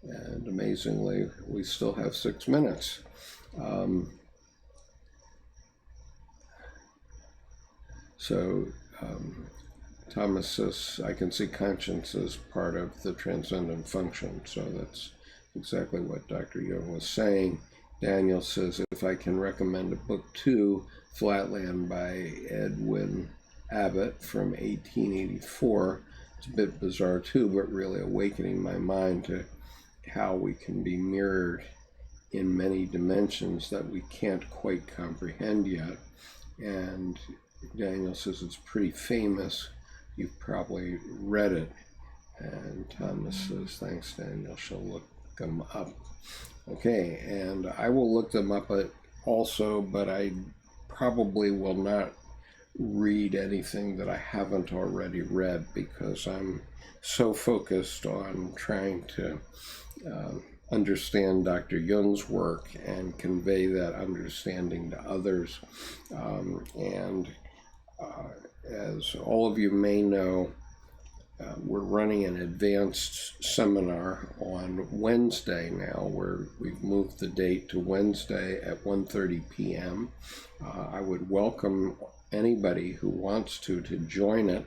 And amazingly, we still have 6 minutes. Thomas says, I can see conscience as part of the transcendent function. So that's exactly what Dr. Jung was saying. Daniel says, if I can recommend a book too, Flatland by Edwin Abbott from 1884. It's a bit bizarre too, but really awakening my mind to how we can be mirrored in many dimensions that we can't quite comprehend yet. And Daniel says it's pretty famous. You've probably read it. And Thomas says, thanks, Daniel. She'll look them up. Okay, and I will look them up also, but I probably will not read anything that I haven't already read because I'm so focused on trying to understand Dr. Jung's work and convey that understanding to others. As all of you may know, we're running an advanced seminar on Wednesday now, where we've moved the date to Wednesday at 1:30 p.m. I would welcome anybody who wants to join it.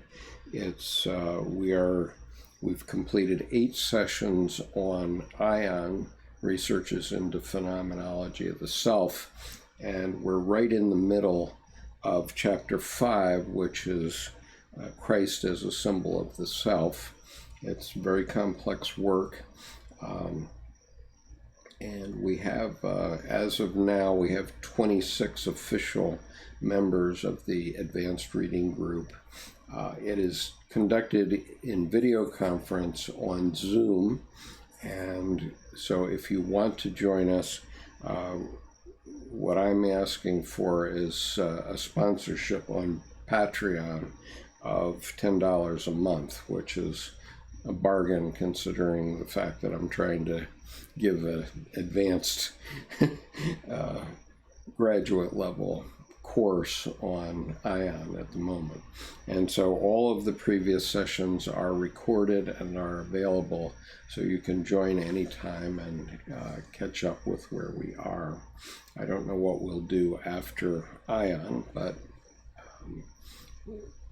We've completed 8 sessions on ion, researches into phenomenology of the self, and we're right in the middle of chapter 5, which is Christ as a symbol of the self. It's very complex work. And we have, as of now, we have 26 official members of the Advanced Reading Group. It is conducted in video conference on Zoom. And so if you want to join us, what I'm asking for is a sponsorship on Patreon of $10 a month, which is a bargain considering the fact that I'm trying to give an advanced graduate level course on ion at the moment. And so all of the previous sessions are recorded and are available, so you can join anytime and catch up with where we are. I don't know what we'll do after ion, but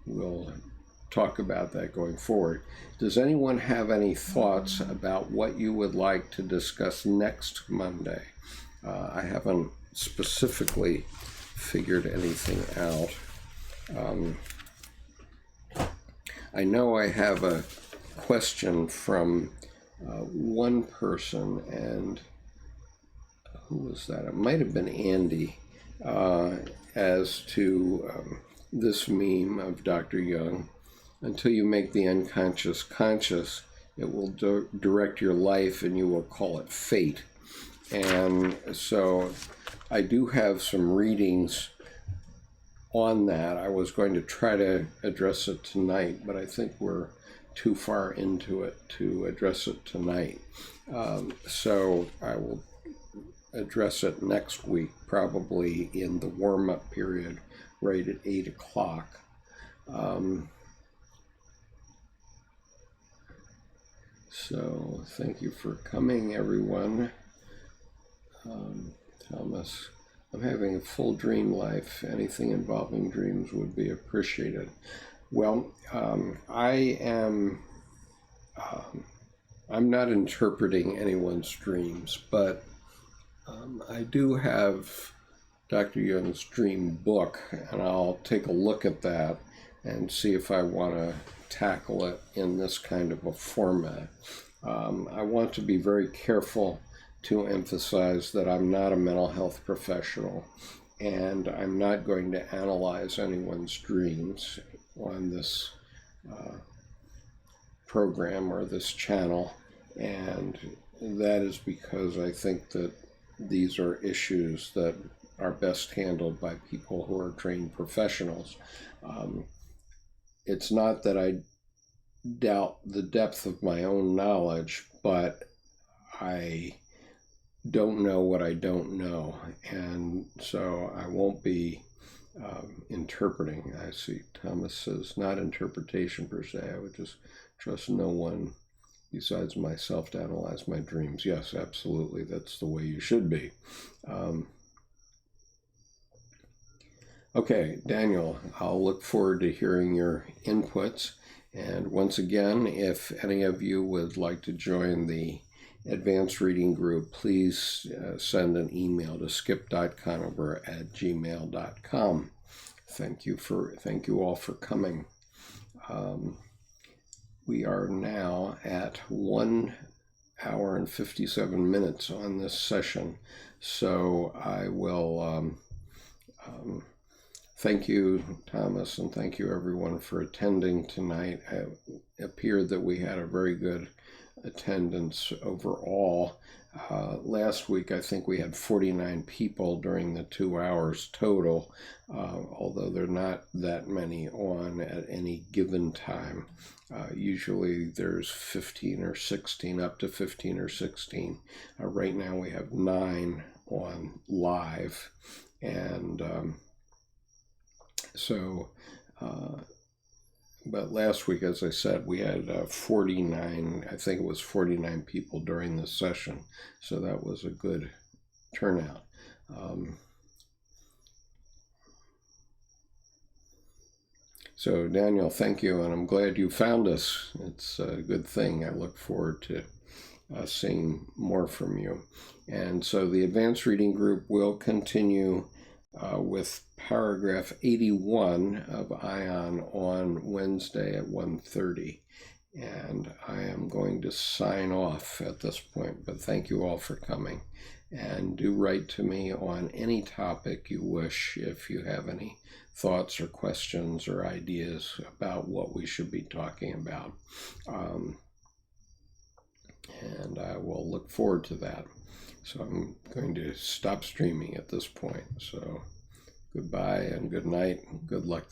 we'll talk about that going forward. Does anyone have any thoughts about what you would like to discuss next Monday? I haven't specifically figured anything out. I know I have a question from one person, and who was that? It might have been Andy, as to this meme of Dr. Jung. Until you make the unconscious conscious, it will direct your life, and you will call it fate. And so I do have some readings on that. I was going to try to address it tonight, but I think we're too far into it to address it tonight. So I will address it next week, probably in the warm-up period, right at 8 o'clock. So thank you for coming, everyone. Thomas, I'm having a full dream life. Anything involving dreams would be appreciated. Well, I'm not interpreting anyone's dreams, but I do have Dr. Jung's dream book, and I'll take a look at that and see if I want to tackle it in this kind of a format. I want to be very careful to emphasize that I'm not a mental health professional, and I'm not going to analyze anyone's dreams on this program or this channel, and that is because I think that these are issues that are best handled by people who are trained professionals. It's not that I doubt the depth of my own knowledge, but I don't know what I don't know, and so I won't be interpreting. I see Thomas says, not interpretation per se. I would just trust no one besides myself to analyze my dreams. Yes, absolutely. That's the way you should be. Okay, Daniel, I'll look forward to hearing your inputs. And once again, if any of you would like to join the Advanced Reading Group, please send an email to skip.conover@gmail.com. Thank you all for coming. We are now at 1 hour and 57 minutes on this session, so I will thank you, Thomas, and thank you everyone for attending tonight. It appeared that we had a very good attendance overall. Last week, I think we had 49 people during the 2 hours total, although there are not that many on at any given time. Usually there's 15 or 16, up to 15 or 16. Right now we have 9 on live, and but last week, as I said, we had 49, I think it was 49 people during this session, so that was a good turnout. So Daniel, thank you, and I'm glad you found us. It's a good thing. I look forward to seeing more from you. And so the Advanced Reading Group will continue with paragraph 81 of Ion on Wednesday at 1:30. And I am going to sign off at this point, but thank you all for coming. And do write to me on any topic you wish if you have any thoughts or questions or ideas about what we should be talking about. And I will look forward to that. So I'm going to stop streaming at this point. So goodbye and good night. Good luck.